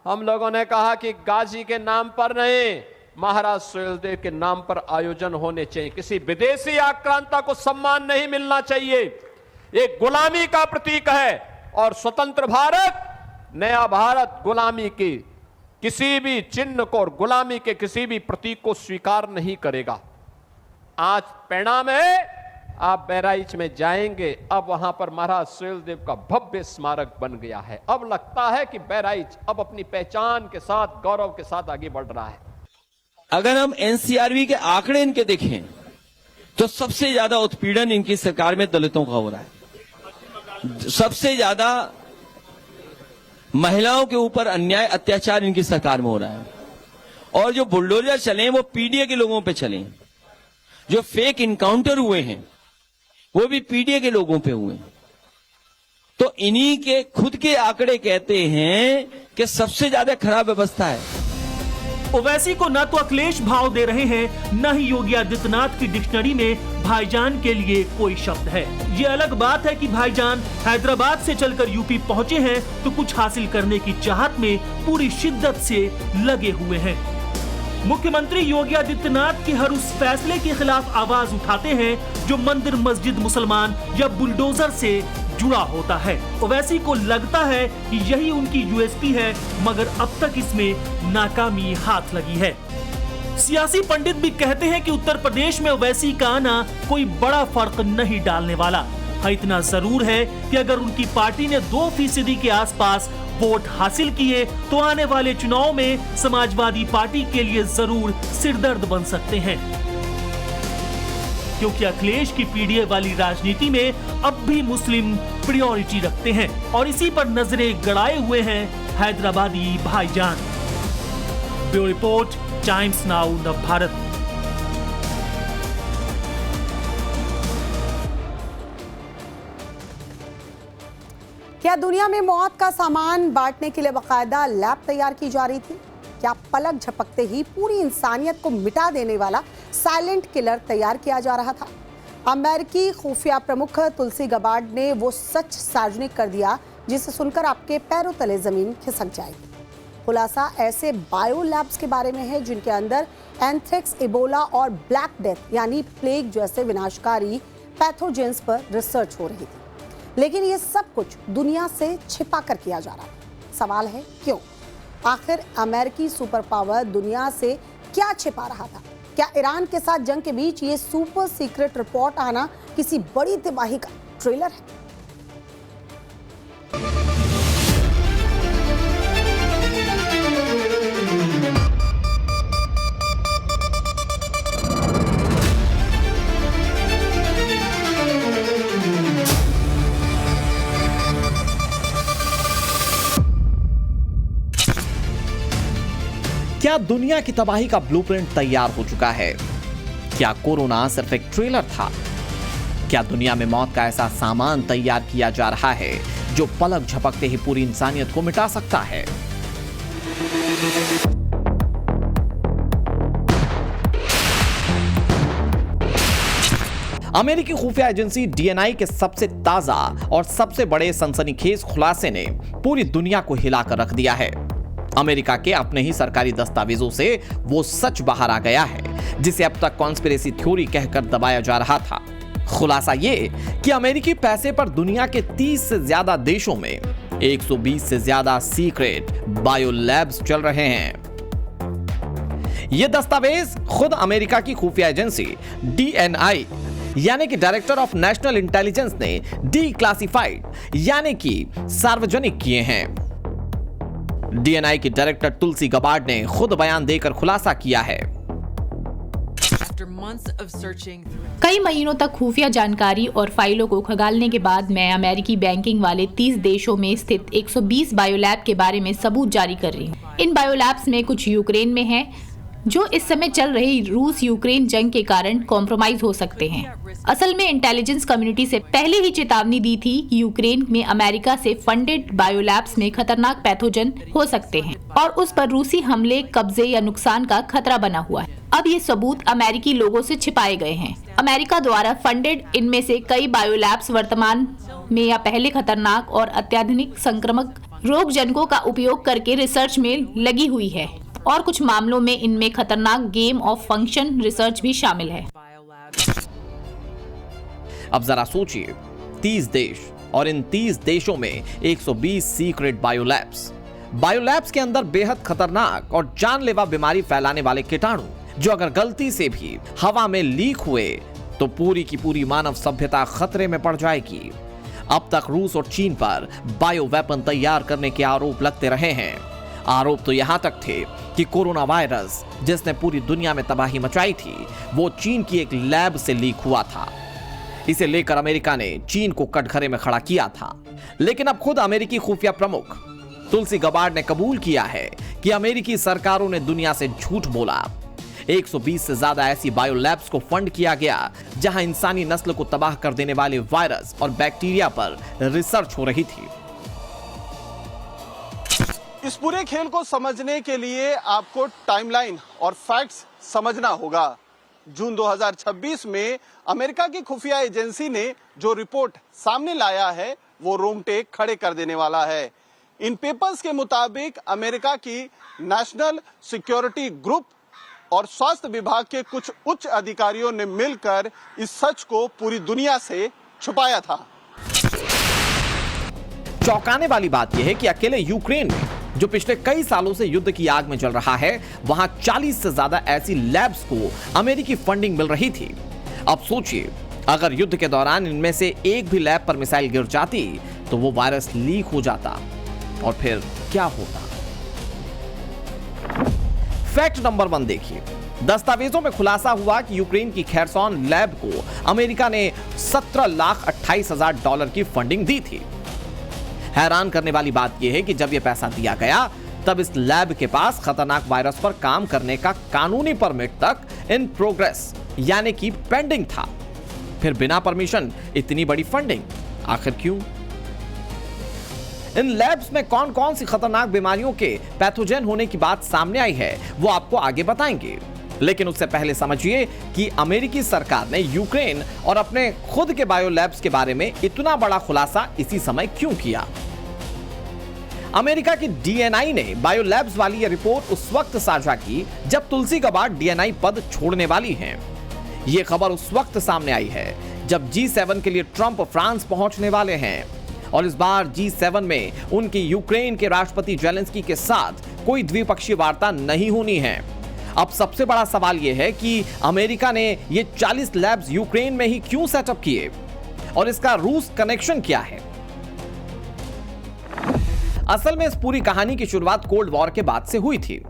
Speaker 12: हम लोगों ने कहा कि गाजी के नाम पर नहीं, महाराज सुहेलदेव के नाम पर आयोजन होने चाहिए। किसी विदेशी आक्रांता को सम्मान नहीं मिलना चाहिए। एक गुलामी का प्रतीक है और स्वतंत्र भारत, नया भारत गुलामी की किसी भी चिन्ह को और गुलामी के किसी भी प्रतीक को स्वीकार नहीं करेगा। आज परिणाम है, आप बहराइच में जाएंगे, अब वहां पर महाराज सुहेलदेव का भव्य स्मारक बन गया है। अब लगता है कि बहराइच अब अपनी पहचान के साथ, गौरव के साथ आगे बढ़ रहा है।
Speaker 13: अगर हम एनसीआरबी के आंकड़े इनके देखें तो सबसे ज्यादा उत्पीड़न इनकी सरकार में दलितों का हो रहा है। सबसे ज्यादा महिलाओं के ऊपर अन्याय अत्याचार इनकी सरकार में हो रहा है। और जो बुलडोजर चले वो पीडीए के लोगों पे चले, जो फेक इनकाउंटर हुए हैं वो भी पीडीए के लोगों पे हुए। तो इन्हीं के खुद के आंकड़े कहते हैं कि सबसे ज्यादा खराब व्यवस्था है।
Speaker 9: ओवैसी को न तो अखिलेश भाव दे रहे हैं, न ही योगी आदित्यनाथ की डिक्शनरी में भाईजान के लिए कोई शब्द है। ये अलग बात है कि भाईजान हैदराबाद से चलकर यूपी पहुंचे हैं तो कुछ हासिल करने की चाहत में पूरी शिद्दत से लगे हुए हैं। मुख्यमंत्री योगी आदित्यनाथ के हर उस फैसले के खिलाफ आवाज उठाते हैं जो मंदिर, मस्जिद, मुसलमान या बुलडोजर से जुड़ा होता है। ओवैसी को लगता है कि यही उनकी यूएसपी है, मगर अब तक इसमें नाकामी हाथ लगी है। सियासी पंडित भी कहते हैं कि उत्तर प्रदेश में ओवैसी का आना कोई बड़ा फर्क नहीं डालने वाला। हाँ, इतना जरूर है कि अगर उनकी पार्टी ने 2% के आसपास वोट हासिल किए तो आने वाले चुनाव में समाजवादी पार्टी के लिए जरूर सिरदर्द बन सकते हैं, क्योंकि अखिलेश की पीडीए वाली राजनीति में अब भी मुस्लिम प्रायोरिटी रखते हैं और इसी पर नजरें गड़ाए हुए हैं हैदराबादी भाईजान। ब्यूरो रिपोर्ट, टाइम्स नाउ नव भारत।
Speaker 8: क्या दुनिया में मौत का सामान बांटने के लिए बाकायदा लैब तैयार की जा रही थी? क्या पलक झपकते ही पूरी इंसानियत को मिटा देने वाला साइलेंट किलर तैयार किया जा रहा था? अमेरिकी खुफिया प्रमुख तुलसी गबार्ड ने वो सच सार्वजनिक कर दिया जिसे सुनकर आपके पैरों तले जमीन खिसक जाएगी। खुलासा ऐसे बायो लैब्स के बारे में है जिनके अंदर एंथ्रेक्स, इबोला और ब्लैक डेथ यानी प्लेग जैसे विनाशकारी पैथोजेंस पर रिसर्च हो रही थी, लेकिन ये सब कुछ दुनिया से छिपा कर किया जा रहा है। सवाल है क्यों? आखिर अमेरिकी सुपर पावर दुनिया से क्या छिपा रहा था? क्या ईरान के साथ जंग के बीच ये सुपर सीक्रेट रिपोर्ट आना किसी बड़ी तबाही का ट्रेलर है?
Speaker 14: क्या दुनिया की तबाही का ब्लूप्रिंट तैयार हो चुका है? क्या कोरोना सिर्फ एक ट्रेलर था? क्या दुनिया में मौत का ऐसा सामान तैयार किया जा रहा है जो पलक झपकते ही पूरी इंसानियत को मिटा सकता है? अमेरिकी खुफिया एजेंसी डीएनआई के सबसे ताजा और सबसे बड़े सनसनीखेज खुलासे ने पूरी दुनिया को हिलाकर रख दिया है। अमेरिका के अपने ही सरकारी दस्तावेजों से वो सच बाहर आ गया है जिसे अब तक कॉन्स्पिरेसी थ्योरी कहकर दबाया जा रहा था। खुलासा ये कि अमेरिकी पैसे पर दुनिया के 30 से ज्यादा देशों में 120 से ज्यादा सीक्रेट बायो लैब्स चल रहे हैं। यह दस्तावेज खुद अमेरिका की खुफिया एजेंसी DNI यानी कि डायरेक्टर ऑफ नेशनल इंटेलिजेंस ने डीक्लासिफाइड यानी कि सार्वजनिक किए हैं। DNI की डायरेक्टर तुलसी गबार्ड ने खुद बयान देकर खुलासा किया है।
Speaker 15: कई महीनों तक खुफिया जानकारी और फाइलों को खंगालने के बाद मैं अमेरिकी बैंकिंग वाले 30 देशों में स्थित 120 बायोलैब के बारे में सबूत जारी कर रही हूँ। इन बायोलैब्स में कुछ यूक्रेन में हैं, जो इस समय चल रही रूस यूक्रेन जंग के कारण कॉम्प्रोमाइज हो सकते हैं। असल में इंटेलिजेंस कम्युनिटी से पहले ही चेतावनी दी थी कि यूक्रेन में अमेरिका से फंडेड बायोलैब्स में खतरनाक पैथोजन हो सकते हैं और उस पर रूसी हमले, कब्जे या नुकसान का खतरा बना हुआ है। अब ये सबूत अमेरिकी लोगों से छिपाए गए हैं। अमेरिका द्वारा फंडेड इनमें से कई बायोलैब्स वर्तमान में या पहले खतरनाक और अत्याधुनिक संक्रामक रोगजनकों का उपयोग करके रिसर्च में लगी हुई है और कुछ मामलों में इनमें खतरनाक गेम ऑफ फंक्शन रिसर्च भी शामिल है।
Speaker 14: अब जरा सोचिए, 30 देश और इन 30 देशों में 120 सीक्रेट बायोलैब्स के अंदर बेहद खतरनाक और जानलेवा बीमारी फैलाने वाले कीटाणु जो अगर गलती से भी हवा में लीक हुए तो पूरी की पूरी मानव सभ्यता खतरे में पड़ जाएगी। अब तक रूस और चीन पर बायो वेपन तैयार करने के आरोप लगते रहे हैं। आरोप तो यहां तक थे कि कोरोना वायरस जिसने पूरी दुनिया में तबाही मचाई थी वो चीन की एक लैब से लीक हुआ था। इसे लेकर अमेरिका ने चीन को कटघरे में खड़ा किया था। लेकिन अब खुद अमेरिकी खुफिया प्रमुख तुलसी गबार्ड ने कबूल किया है कि अमेरिकी सरकारों ने दुनिया से झूठ बोला। 120 से ज्यादा ऐसी बायो लैब्स को फंड किया गया जहां इंसानी नस्ल को तबाह कर देने वाले वायरस और बैक्टीरिया पर रिसर्च हो रही थी।
Speaker 16: इस पूरे खेल को समझने के लिए आपको टाइमलाइन और फैक्ट्स समझना होगा। जून 2026 में अमेरिका की खुफिया एजेंसी ने जो रिपोर्ट सामने लाया है वो रोंगटे खड़े कर देने वाला है। इन पेपर्स के मुताबिक अमेरिका की नेशनल सिक्योरिटी ग्रुप और स्वास्थ्य विभाग के कुछ उच्च अधिकारियों ने मिलकर इस सच को पूरी दुनिया से छुपाया था।
Speaker 14: चौंकाने वाली बात यह है कि अकेले यूक्रेन में जो पिछले कई सालों से युद्ध की आग में जल रहा है वहां 40 से ज्यादा ऐसी लैब्स को अमेरिकी फंडिंग मिल रही थी। अब सोचिए, अगर युद्ध के दौरान इनमें से एक भी लैब पर मिसाइल गिर जाती तो वो वायरस लीक हो जाता और फिर क्या होता। फैक्ट नंबर 1 देखिए, दस्तावेजों में खुलासा हुआ कि यूक्रेन की खैरसॉन लैब को अमेरिका ने $17,28,000 की फंडिंग दी थी। हैरान करने वाली बात यह है कि जब यह पैसा दिया गया तब इस लैब के पास खतरनाक वायरस पर काम करने का कानूनी परमिट तक इन प्रोग्रेस यानी कि पेंडिंग था। फिर बिना परमिशन इतनी बड़ी फंडिंग आखिर क्यों? इन लैब्स में कौन कौन सी खतरनाक बीमारियों के पैथोजन होने की बात सामने आई है वो आपको आगे बताएंगे। लेकिन उससे पहले समझिए कि अमेरिकी सरकार ने यूक्रेन और अपने खुद के बायो लैब्स के बारे में इतना बड़ा खुलासा इसी समय क्यों किया। अमेरिका की DNI ने बायो लैब्स वाली यह रिपोर्ट उस वक्त साझा की जब तुलसी गबार्ड DNI पद छोड़ने वाली हैं। यह खबर उस वक्त सामने आई है जब G7 के लिए ट्रंप फ्रांस पहुंचने वाले हैं और इस बार G7 में उनकी यूक्रेन के राष्ट्रपति जेलेंस्की के साथ कोई द्विपक्षीय वार्ता नहीं होनी है। अब सबसे बड़ा सवाल यह है कि अमेरिका ने ये 40 लैब्स यूक्रेन में ही क्यों सेटअप किए और इसका रूस कनेक्शन क्या है। असल में इस पूरी कहानी की शुरुआत कोल्ड वॉर के बाद से हुई थी।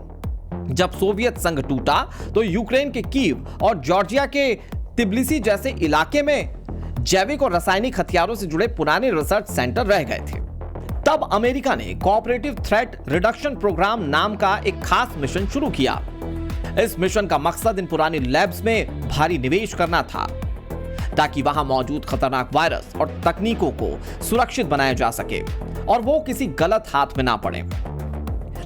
Speaker 14: जब सोवियत संघ टूटा तो यूक्रेन के कीव और जॉर्जिया के तिब्लिसी जैसे इलाके में जैविक और रासायनिक हथियारों से जुड़े पुराने रिसर्च सेंटर रह गए थे। तब अमेरिका ने कोऑपरेटिव थ्रेट रिडक्शन प्रोग्राम नाम का एक खास मिशन शुरू किया। इस मिशन का मकसद इन पुरानी लैब्स में भारी निवेश करना था ताकि वहां मौजूद खतरनाक वायरस और तकनीकों को सुरक्षित बनाया जा सके और वो किसी गलत हाथ में ना पड़े।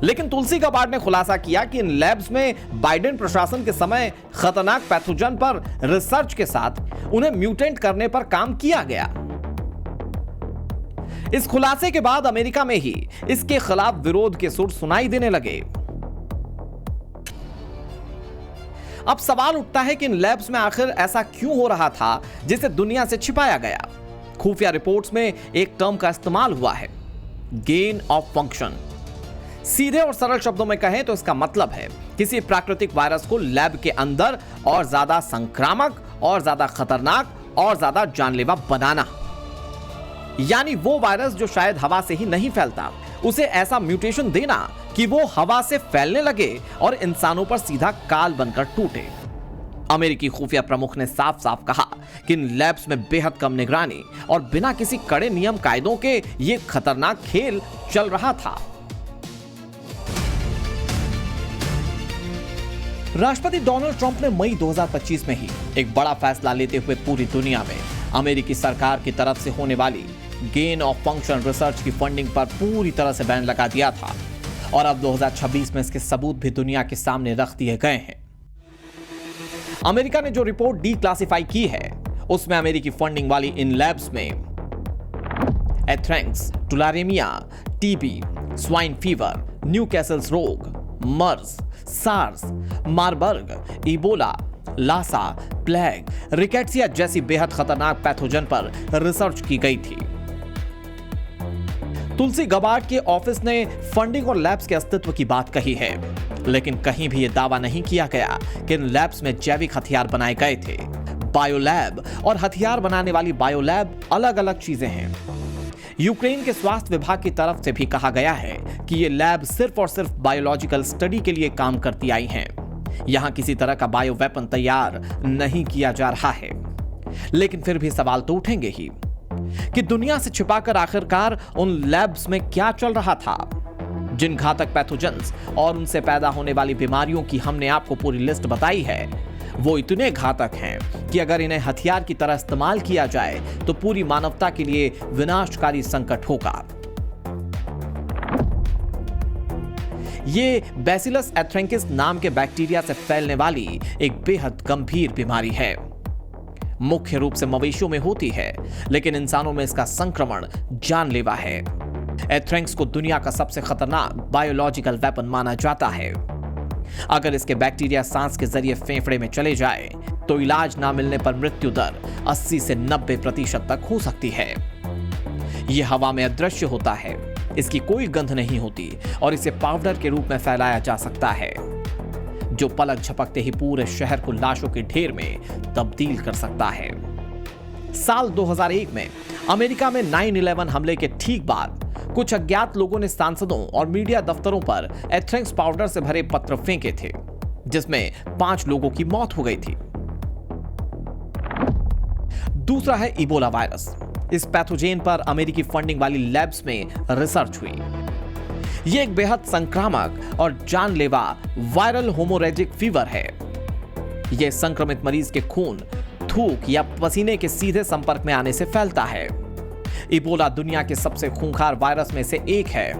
Speaker 14: लेकिन तुलसी गबार्ड ने खुलासा किया कि इन लैब्स में बाइडेन प्रशासन के समय खतरनाक पैथोजन पर रिसर्च के साथ उन्हें म्यूटेंट करने पर काम किया गया। इस खुलासे के बाद अमेरिका में ही इसके खिलाफ विरोध के सुर सुनाई देने लगे। अब सवाल उठता है कि इन लैब्स में आखिर ऐसा क्यों हो रहा था जिसे दुनिया से छिपाया गया। खुफिया रिपोर्ट्स में एक टर्म का इस्तेमाल हुआ है, गेन ऑफ फंक्शन। सीधे और सरल शब्दों में कहें तो इसका मतलब है किसी प्राकृतिक वायरस को लैब के अंदर और ज्यादा संक्रामक और ज्यादा खतरनाक और ज्यादा जानलेवा बनाना। यानी वो वायरस जो शायद हवा से ही नहीं फैलता, उसे ऐसा म्यूटेशन देना कि वो हवा से फैलने लगे और इंसानों पर सीधा काल बनकर टूटे। अमेरिकी खुफिया प्रमुख ने साफ साफ कहा कि इन लैब्स में बेहद कम निगरानी और बिना किसी कड़े नियम कायदों के ये खतरनाक खेल चल रहा था। राष्ट्रपति डोनाल्ड ट्रंप ने मई 2025 में ही एक बड़ा फैसला लेते हुए पूरी दुनिया में अमेरिकी सरकार की तरफ से होने वाली गेन ऑफ फंक्शन रिसर्च की फंडिंग पर पूरी तरह से बैन लगा दिया था और अब 2026 में इसके सबूत भी दुनिया के सामने रख दिए गए हैं। अमेरिका ने जो रिपोर्ट डीक्लासिफाई की है उसमें अमेरिकी फंडिंग वाली इन लैब्स में anthrax, tularemia, TB, swine fever, Newcastle's रोग, MERS, SARS, Marburg, Ebola, Lassa, plague, rickettsia जैसी बेहद खतरनाक पैथोजन पर रिसर्च की गई थी। तुलसी गबार्ड के ऑफिस ने फंडिंग और लैब्स के अस्तित्व की बात कही है, लेकिन कहीं भी यह दावा नहीं किया गया कि इन लैब्स में जैविक हथियार बनाए गए थे। बायोलैब और हथियार बनाने वाली बायोलैब अलग अलग चीजें हैं। यूक्रेन के स्वास्थ्य विभाग की तरफ से भी कहा गया है कि ये लैब सिर्फ और सिर्फ बायोलॉजिकल स्टडी के लिए काम करती आई हैं। यहां किसी तरह का बायो वेपन तैयार नहीं किया जा रहा है। लेकिन फिर भी सवाल तो उठेंगे ही कि दुनिया से छिपाकर आखिरकार उन लैब्स में क्या चल रहा था। जिन घातक पैथोजेंस और उनसे पैदा होने वाली बीमारियों की हमने आपको पूरी लिस्ट बताई है, वो इतने घातक हैं कि अगर इन्हें हथियार की तरह इस्तेमाल किया जाए तो पूरी मानवता के लिए विनाशकारी संकट होगा। ये बैसिलस एथ्रेंकिस नाम के बैक्टीरिया से फैलने वाली एक बेहद गंभीर बीमारी है। मुख्य रूप से मवेशियों में होती है, लेकिन इंसानों में इसका संक्रमण जानलेवा है। एथ्रेक्स को दुनिया का सबसे खतरनाक बायोलॉजिकल वेपन माना जाता है। अगर इसके बैक्टीरिया सांस के जरिए फेफड़े में चले जाए तो इलाज ना मिलने पर मृत्यु दर 80 से 90% तक हो सकती है। यह हवा में अदृश्य होता है, इसकी कोई गंध नहीं होती और इसे पाउडर के रूप में फैलाया जा सकता है, जो पलक झपकते ही पूरे शहर को लाशों के ढेर में तब्दील कर सकता है। साल 2001 में अमेरिका में 9/11 हमले के ठीक बाद कुछ अज्ञात लोगों ने सांसदों और मीडिया दफ्तरों पर एथ्रेक्स पाउडर से भरे पत्र फेंके थे, जिसमें 5 लोगों की मौत हो गई थी। दूसरा है इबोला वायरस। इस पैथोजेन पर अमेरिकी फंडिंग वाली लैब्स में रिसर्च हुई। यह एक बेहद संक्रामक और जानलेवा वायरल होमोरेजिक फीवर है। यह संक्रमित मरीज के खून, थूक या पसीने के सीधे संपर्क में आने से फैलता है। इबोला दुनिया के सबसे खूंखार वायरस में से एक है।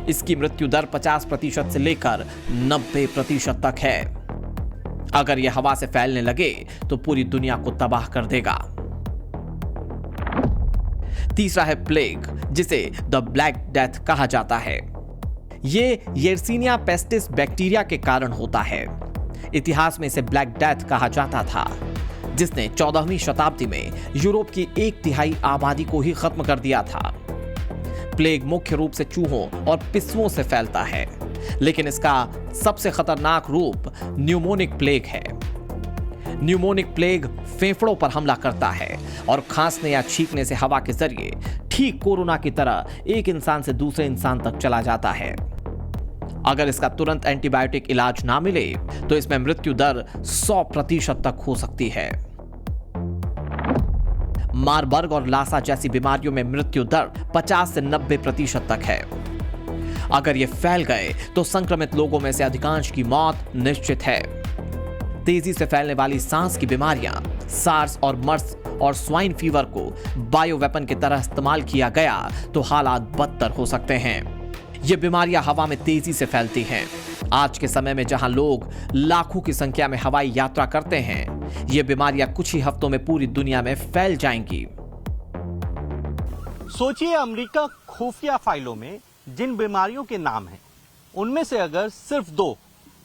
Speaker 14: इसकी मृत्यु दर 50% से लेकर 90% तक है। अगर यह हवा से फैलने लगे तो पूरी दुनिया को तबाह कर देगा। तीसरा है प्लेग, जिसे द ब्लैक डेथ कहा जाता है। ये येर्सिनिया पेस्टिस बैक्टीरिया के कारण होता है। इतिहास में इसे ब्लैक डेथ कहा जाता था, जिसने 14वीं शताब्दी में यूरोप की 1/3 आबादी को ही खत्म कर दिया था। प्लेग मुख्य रूप से चूहों और पिस्सुओं से फैलता है, लेकिन इसका सबसे खतरनाक रूप न्यूमोनिक प्लेग है। न्यूमोनिक प्लेग फेफड़ों पर हमला करता है और खांसने या छींकने से हवा के जरिए ठीक कोरोना की तरह एक इंसान से दूसरे इंसान तक चला जाता है। अगर इसका तुरंत एंटीबायोटिक इलाज ना मिले तो इसमें मृत्यु दर 100% तक हो सकती है। मारबर्ग और लासा जैसी बीमारियों में मृत्यु दर 50 से 90% तक है। अगर ये फैल गए तो संक्रमित लोगों में से अधिकांश की मौत निश्चित है। तेजी से फैलने वाली सांस की बीमारियां, सार्स और मर्स और स्वाइन फीवर को बायो वेपन की तरह इस्तेमाल किया गया तो हालात बदतर हो सकते हैं। ये बीमारियां हवा में तेजी से फैलती हैं। आज के समय में जहां लोग लाखों की संख्या में हवाई यात्रा करते हैं, ये बीमारियां कुछ ही हफ्तों में पूरी दुनिया में फैल जाएंगी।
Speaker 16: सोचिए, अमेरिका खुफिया फाइलों में जिन बीमारियों के नाम हैं, उनमें से अगर सिर्फ 2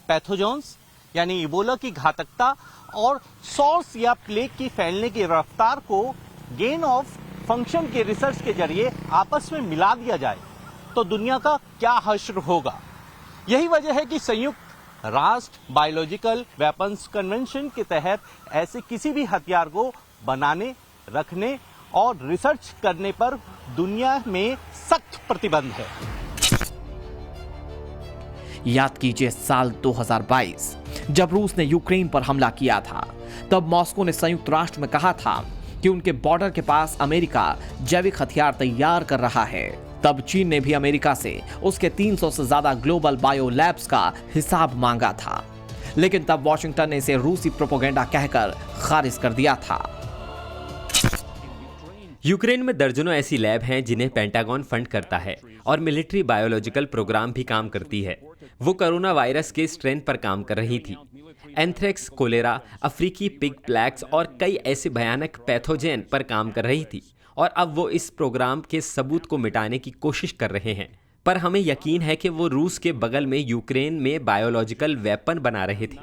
Speaker 16: पैथोजेंस यानी इबोला की घातकता और सॉर्स या प्लेग की फैलने की रफ्तार को गेन ऑफ फंक्शन के रिसर्च के जरिए आपस में मिला दिया जाए
Speaker 17: तो दुनिया का क्या हश्र होगा। यही वजह है कि संयुक्त राष्ट्र बायोलॉजिकल वेपन्स कन्वेंशन के तहत ऐसे किसी भी हथियार को बनाने, रखने और रिसर्च करने पर दुनिया में सख्त प्रतिबंध है।
Speaker 14: याद कीजिए साल 2022 जब रूस ने यूक्रेन पर हमला किया था, तब मॉस्को ने संयुक्त राष्ट्र में कहा था कि उनके बॉर्डर के पास अमेरिका जैविक हथियार तैयार कर रहा है। तब चीन ने भी अमेरिका से उसके 300 से ज्यादा ग्लोबल बायो लैब्स का हिसाब मांगा था, लेकिन तब वॉशिंगटन ने इसे रूसी प्रोपेगेंडा कहकर खारिज कर दिया था।
Speaker 18: यूक्रेन में दर्जनों ऐसी लैब हैं जिन्हें पेंटागन फंड करता है और मिलिट्री बायोलॉजिकल प्रोग्राम भी काम करती है। वो कोरोना वायरस के स्ट्रेन पर काम कर रही थी। एंथ्रेक्स, कोलेरा, अफ्रीकी पिग प्लैक्स और कई ऐसे भयानक पैथोजेन पर काम कर रही थी और अब वो इस प्रोग्राम के सबूत को मिटाने की कोशिश कर रहे हैं। पर हमें यकीन है कि वो रूस के बगल में यूक्रेन में बायोलॉजिकल वेपन बना रहे थे।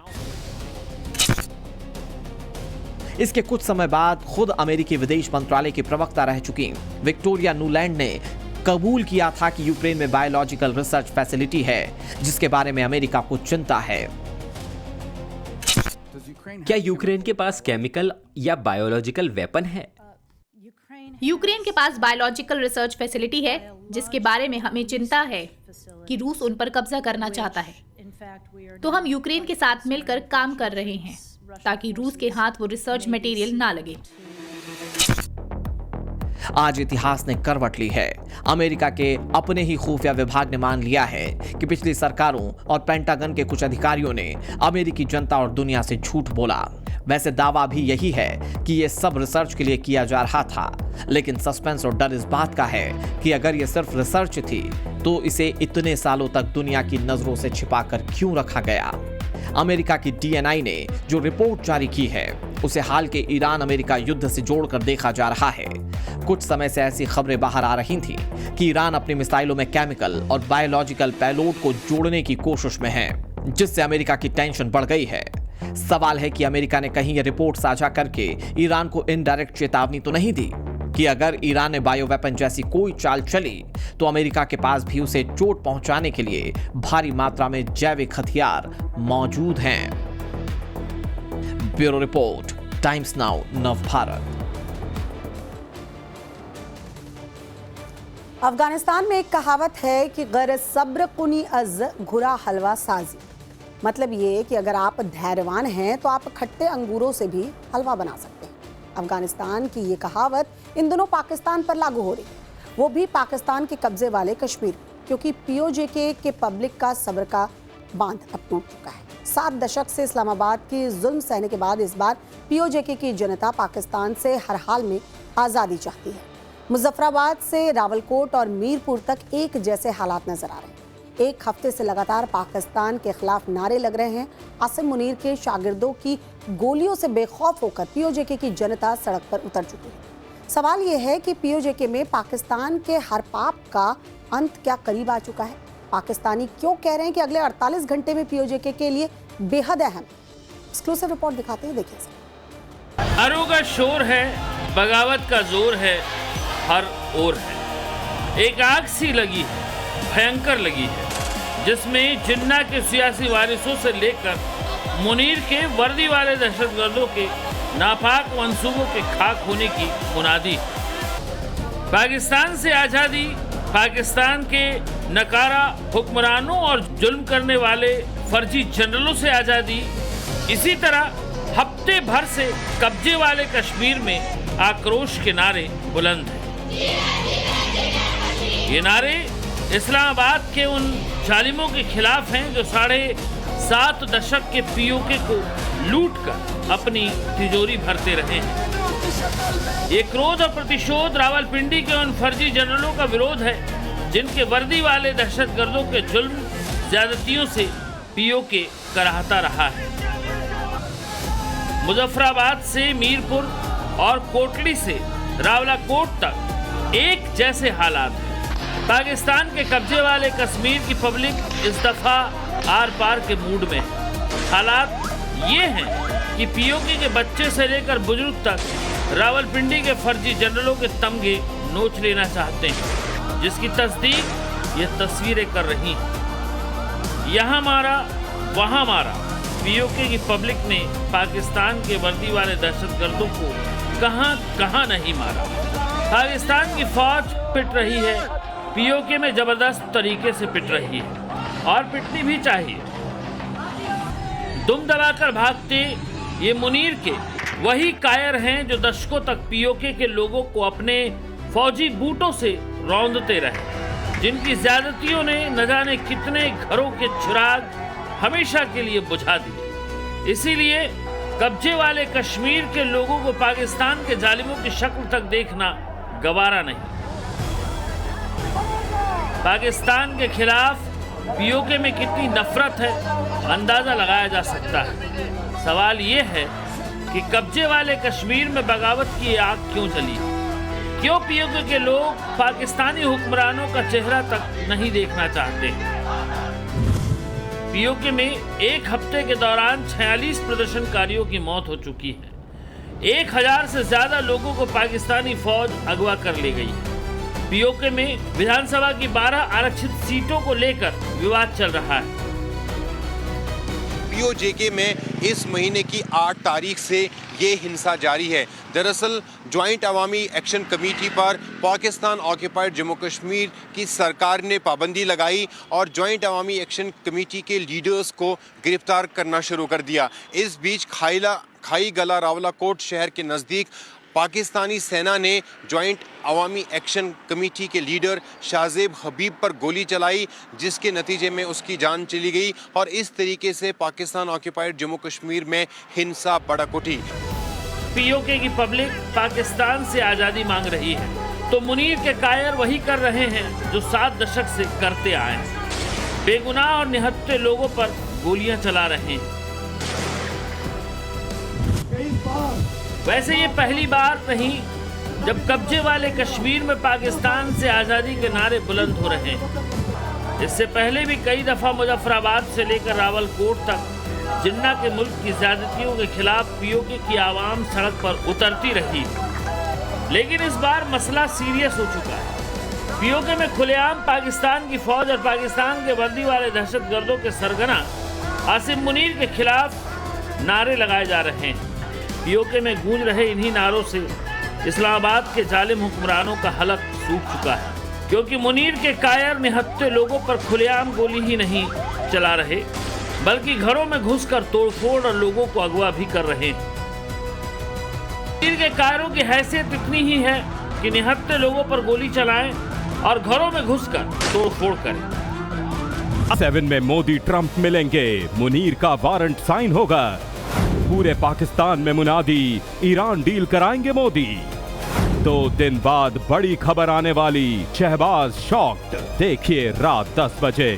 Speaker 14: इसके कुछ समय बाद खुद अमेरिकी विदेश मंत्रालय की प्रवक्ता रह चुकी विक्टोरिया नुलैंड ने कबूल किया था कि यूक्रेन में बायोलॉजिकल रिसर्च फैसिलिटी है जिसके बारे में अमेरिका को चिंता है।
Speaker 18: क्या यूक्रेन के पास केमिकल या बायोलॉजिकल वेपन है?
Speaker 15: यूक्रेन के पास बायोलॉजिकल रिसर्च फैसिलिटी है जिसके बारे में हमें चिंता है कि रूस उन पर कब्जा करना चाहता है। तो हम यूक्रेन के साथ मिलकर काम कर रहे हैं ताकि रूस के हाथ वो रिसर्च मटेरियल ना लगे।
Speaker 14: आज इतिहास ने करवट ली है। अमेरिका के अपने ही खुफिया विभाग ने मान लिया है कि पिछली सरकारों और पेंटागन के कुछ अधिकारियों ने अमेरिकी जनता और दुनिया से झूठ बोला। वैसे दावा भी यही है कि ये सब रिसर्च के लिए किया जा रहा था, लेकिन सस्पेंस और डर इस बात का है कि अगर ये सिर्फ रिसर्च थी तो इसे इतने सालों तक दुनिया की नजरों से छिपाकर क्यों रखा गया। अमेरिका की DNI ने जो रिपोर्ट जारी की है उसे हाल के ईरान अमेरिका युद्ध से जोड़कर देखा जा रहा है। कुछ समय से ऐसी खबरें बाहर आ रही थी कि ईरान अपनी मिसाइलों में केमिकल और बायोलॉजिकल पेलोड को जोड़ने की कोशिश में है, जिससे अमेरिका की टेंशन बढ़ गई है। सवाल है कि अमेरिका ने कहीं यह रिपोर्ट साझा करके ईरान को इनडायरेक्ट चेतावनी तो नहीं दी कि अगर ईरान ने बायो वेपन जैसी कोई चाल चली तो अमेरिका के पास भी उसे चोट पहुंचाने के लिए भारी मात्रा में जैविक हथियार मौजूद हैं। Bureau report, times now, Navbharat.
Speaker 8: Afghanistan में एक कहावत है कि गर सब्र कुनी अज घुरा हलवा साजी। मतलब ये कि अगर आप धैर्यवान हैं तो आप खट्टे अंगूरों से भी हलवा बना सकते हैं। अफगानिस्तान की ये कहावत इन दिनों पाकिस्तान पर लागू हो रही है, वो भी पाकिस्तान के कब्जे वाले कश्मीर, क्योंकि POJK के पब्लिक का सब्र का बांध अब टूट चुका है। 7 दशक से इस्लामाबाद की जुल्म सहने के बाद इस बार POJK की जनता पाकिस्तान से हर हाल में आज़ादी चाहती है। मुजफ्फराबाद से रावलकोट और मीरपुर तक एक जैसे हालात नजर आ रहे हैं। एक हफ्ते से लगातार पाकिस्तान के खिलाफ नारे लग रहे हैं। आसिम मुनीर के शागिर्दों की गोलियों से बेखौफ होकर POJK की जनता सड़क पर उतर चुकी है। सवाल यह है कि POJK में पाकिस्तान के हर पाप का अंत क्या करीब आ चुका है? पाकिस्तानी क्यों कह रहे हैं कि अगले 48 घंटे में POJK के लिए बेहद अहम? एक्सक्लूसिव रिपोर्ट दिखाते हैं, देखिए।
Speaker 19: आरू का शोर है, बगावत का जोर है, हर ओर है। एक आग सी लगी है, भयंकर लगी है, जिसमें जिन्ना के सियासी वारिसों से लेकर मुनीर के वर्दी वाले दहशतगर्दों के नापाक मंसूबों के खाक होने की मुनादी। पाकिस्तान से आज़ादी, पाकिस्तान के नकारा हुक्मरानों और जुल्म करने वाले फर्जी जनरलों से आज़ादी, इसी तरह हफ्ते भर से कब्जे वाले कश्मीर में आक्रोश के नारे बुलंद हैं। ये नारे इस्लामाबाद के उन जालिमों के खिलाफ हैं जो 7.5 दशक के POK को लूटकर अपनी तिजोरी भरते रहे हैं। ये क्रोध और प्रतिशोध रावलपिंडी के उन फर्जी जनरलों का विरोध है जिनके वर्दी वाले दहशतगर्दों के जुल्म ज्यादतियों से POK कराहता रहा है। मुजफ्फराबाद से मीरपुर और कोटली से रावलाकोट तक एक जैसे हालात हैं। पाकिस्तान के कब्जे वाले कश्मीर की पब्लिक इस दफा आर पार के मूड में है। हालात ये हैं कि POK के बच्चे से लेकर बुजुर्ग तक रावलपिंडी के फर्जी जनरलों के तमगे नोच लेना चाहते हैं, जिसकी तस्दीक ये तस्वीरें कर रही हैं। यहाँ मारा वहाँ मारा, पीओके की पब्लिक ने पाकिस्तान के वर्दी वाले दहशतगर्दों को कहाँ कहाँ नहीं मारा। पाकिस्तान की फौज पिट रही है, पीओके में जबरदस्त तरीके से पिट रही है और पिटनी भी चाहिए। दुम दबाकर भागते ये मुनीर के वही कायर हैं जो दशकों तक पीओके के लोगों को अपने फौजी बूटों से रौंदते रहे, जिनकी ज्यादतियों ने न जाने कितने घरों के चिराग हमेशा के लिए बुझा दिए। इसीलिए कब्जे वाले कश्मीर के लोगों को पाकिस्तान के जालिमों की शक्ल तक देखना गवारा नहीं। पाकिस्तान के खिलाफ पीओके में कितनी नफरत है अंदाजा लगाया जा सकता है। सवाल ये है कि कब्जे वाले कश्मीर में बगावत की आग क्यों जली? क्यों पीओके के लोग पाकिस्तानी हुक्मरानों का चेहरा तक नहीं देखना चाहते? पीओके में एक हफ्ते के दौरान 46 प्रदर्शनकारियों की मौत हो चुकी है। 1000 से ज्यादा लोगों को पाकिस्तानी फौज अगवा कर ले गई है। पीओके में विधानसभा की 12 आरक्षित सीटों को लेकर विवाद चल रहा है।
Speaker 20: पीओजेके में इस महीने की 8 तारीख से ये हिंसा जारी है। दरअसल ज्वाइंट अवामी एक्शन कमेटी पर पाकिस्तान ऑक्यूपाइड जम्मू कश्मीर की सरकार ने पाबंदी लगाई और ज्वाइंट अवामी एक्शन कमेटी के लीडर्स को गिरफ्तार करना शुरू कर दिया। इस बीच खाई गला रावलाकोट शहर के नज़दीक पाकिस्तानी सेना ने ज्वाइंट अवामी एक्शन कमेटी के लीडर शाहजेब हबीब पर गोली चलाई, जिसके नतीजे में उसकी जान चली गई और इस तरीके से पाकिस्तान ऑक्यूपाइड जम्मू कश्मीर में हिंसा भड़क उठी।
Speaker 19: पीओके की पब्लिक पाकिस्तान से आज़ादी मांग रही है तो मुनीर के कायर वही कर रहे हैं जो 7 दशक से करते आए हैं। बेगुनाह और निहत्थे लोगों पर गोलियां चला रहे हैं। वैसे ये पहली बार नहीं जब कब्जे वाले कश्मीर में पाकिस्तान से आज़ादी के नारे बुलंद हो रहे हैं। इससे पहले भी कई दफ़ा मुजफ्फराबाद से लेकर रावलकोट तक जिन्ना के मुल्क की ज़्यादतियों के खिलाफ पीओके की आवाम सड़क पर उतरती रही, लेकिन इस बार मसला सीरियस हो चुका है। पीओके में खुलेआम पाकिस्तान की फौज और पाकिस्तान के वर्दी वाले दहशतगर्दों के सरगना आसिम मुनीर के खिलाफ नारे लगाए जा रहे हैं। पीओके में गूंज रहे इन्हीं नारों से इस्लामाबाद के जालिम हुक्मरानों का हलक सूख चुका है, क्योंकि मुनीर के कायर निहत्थे लोगों पर खुलेआम गोली ही नहीं चला रहे बल्कि घरों में घुसकर तोड़फोड़ और लोगों को अगवा भी कर रहे हैं। मुनीर के कायरों की हैसियत इतनी ही है कि निहत्थे लोगों पर गोली चलाएं और घरों में घुसकर तोड़फोड़ करें।
Speaker 21: 7 में मोदी ट्रंप मिलेंगे, मुनीर का वारंट साइन होगा। पूरे पाकिस्तान में मुनादी, ईरान डील कराएंगे मोदी। 2 दिन बाद बड़ी खबर आने वाली, शहबाज शॉक्ड। देखिए रात 10 बजे।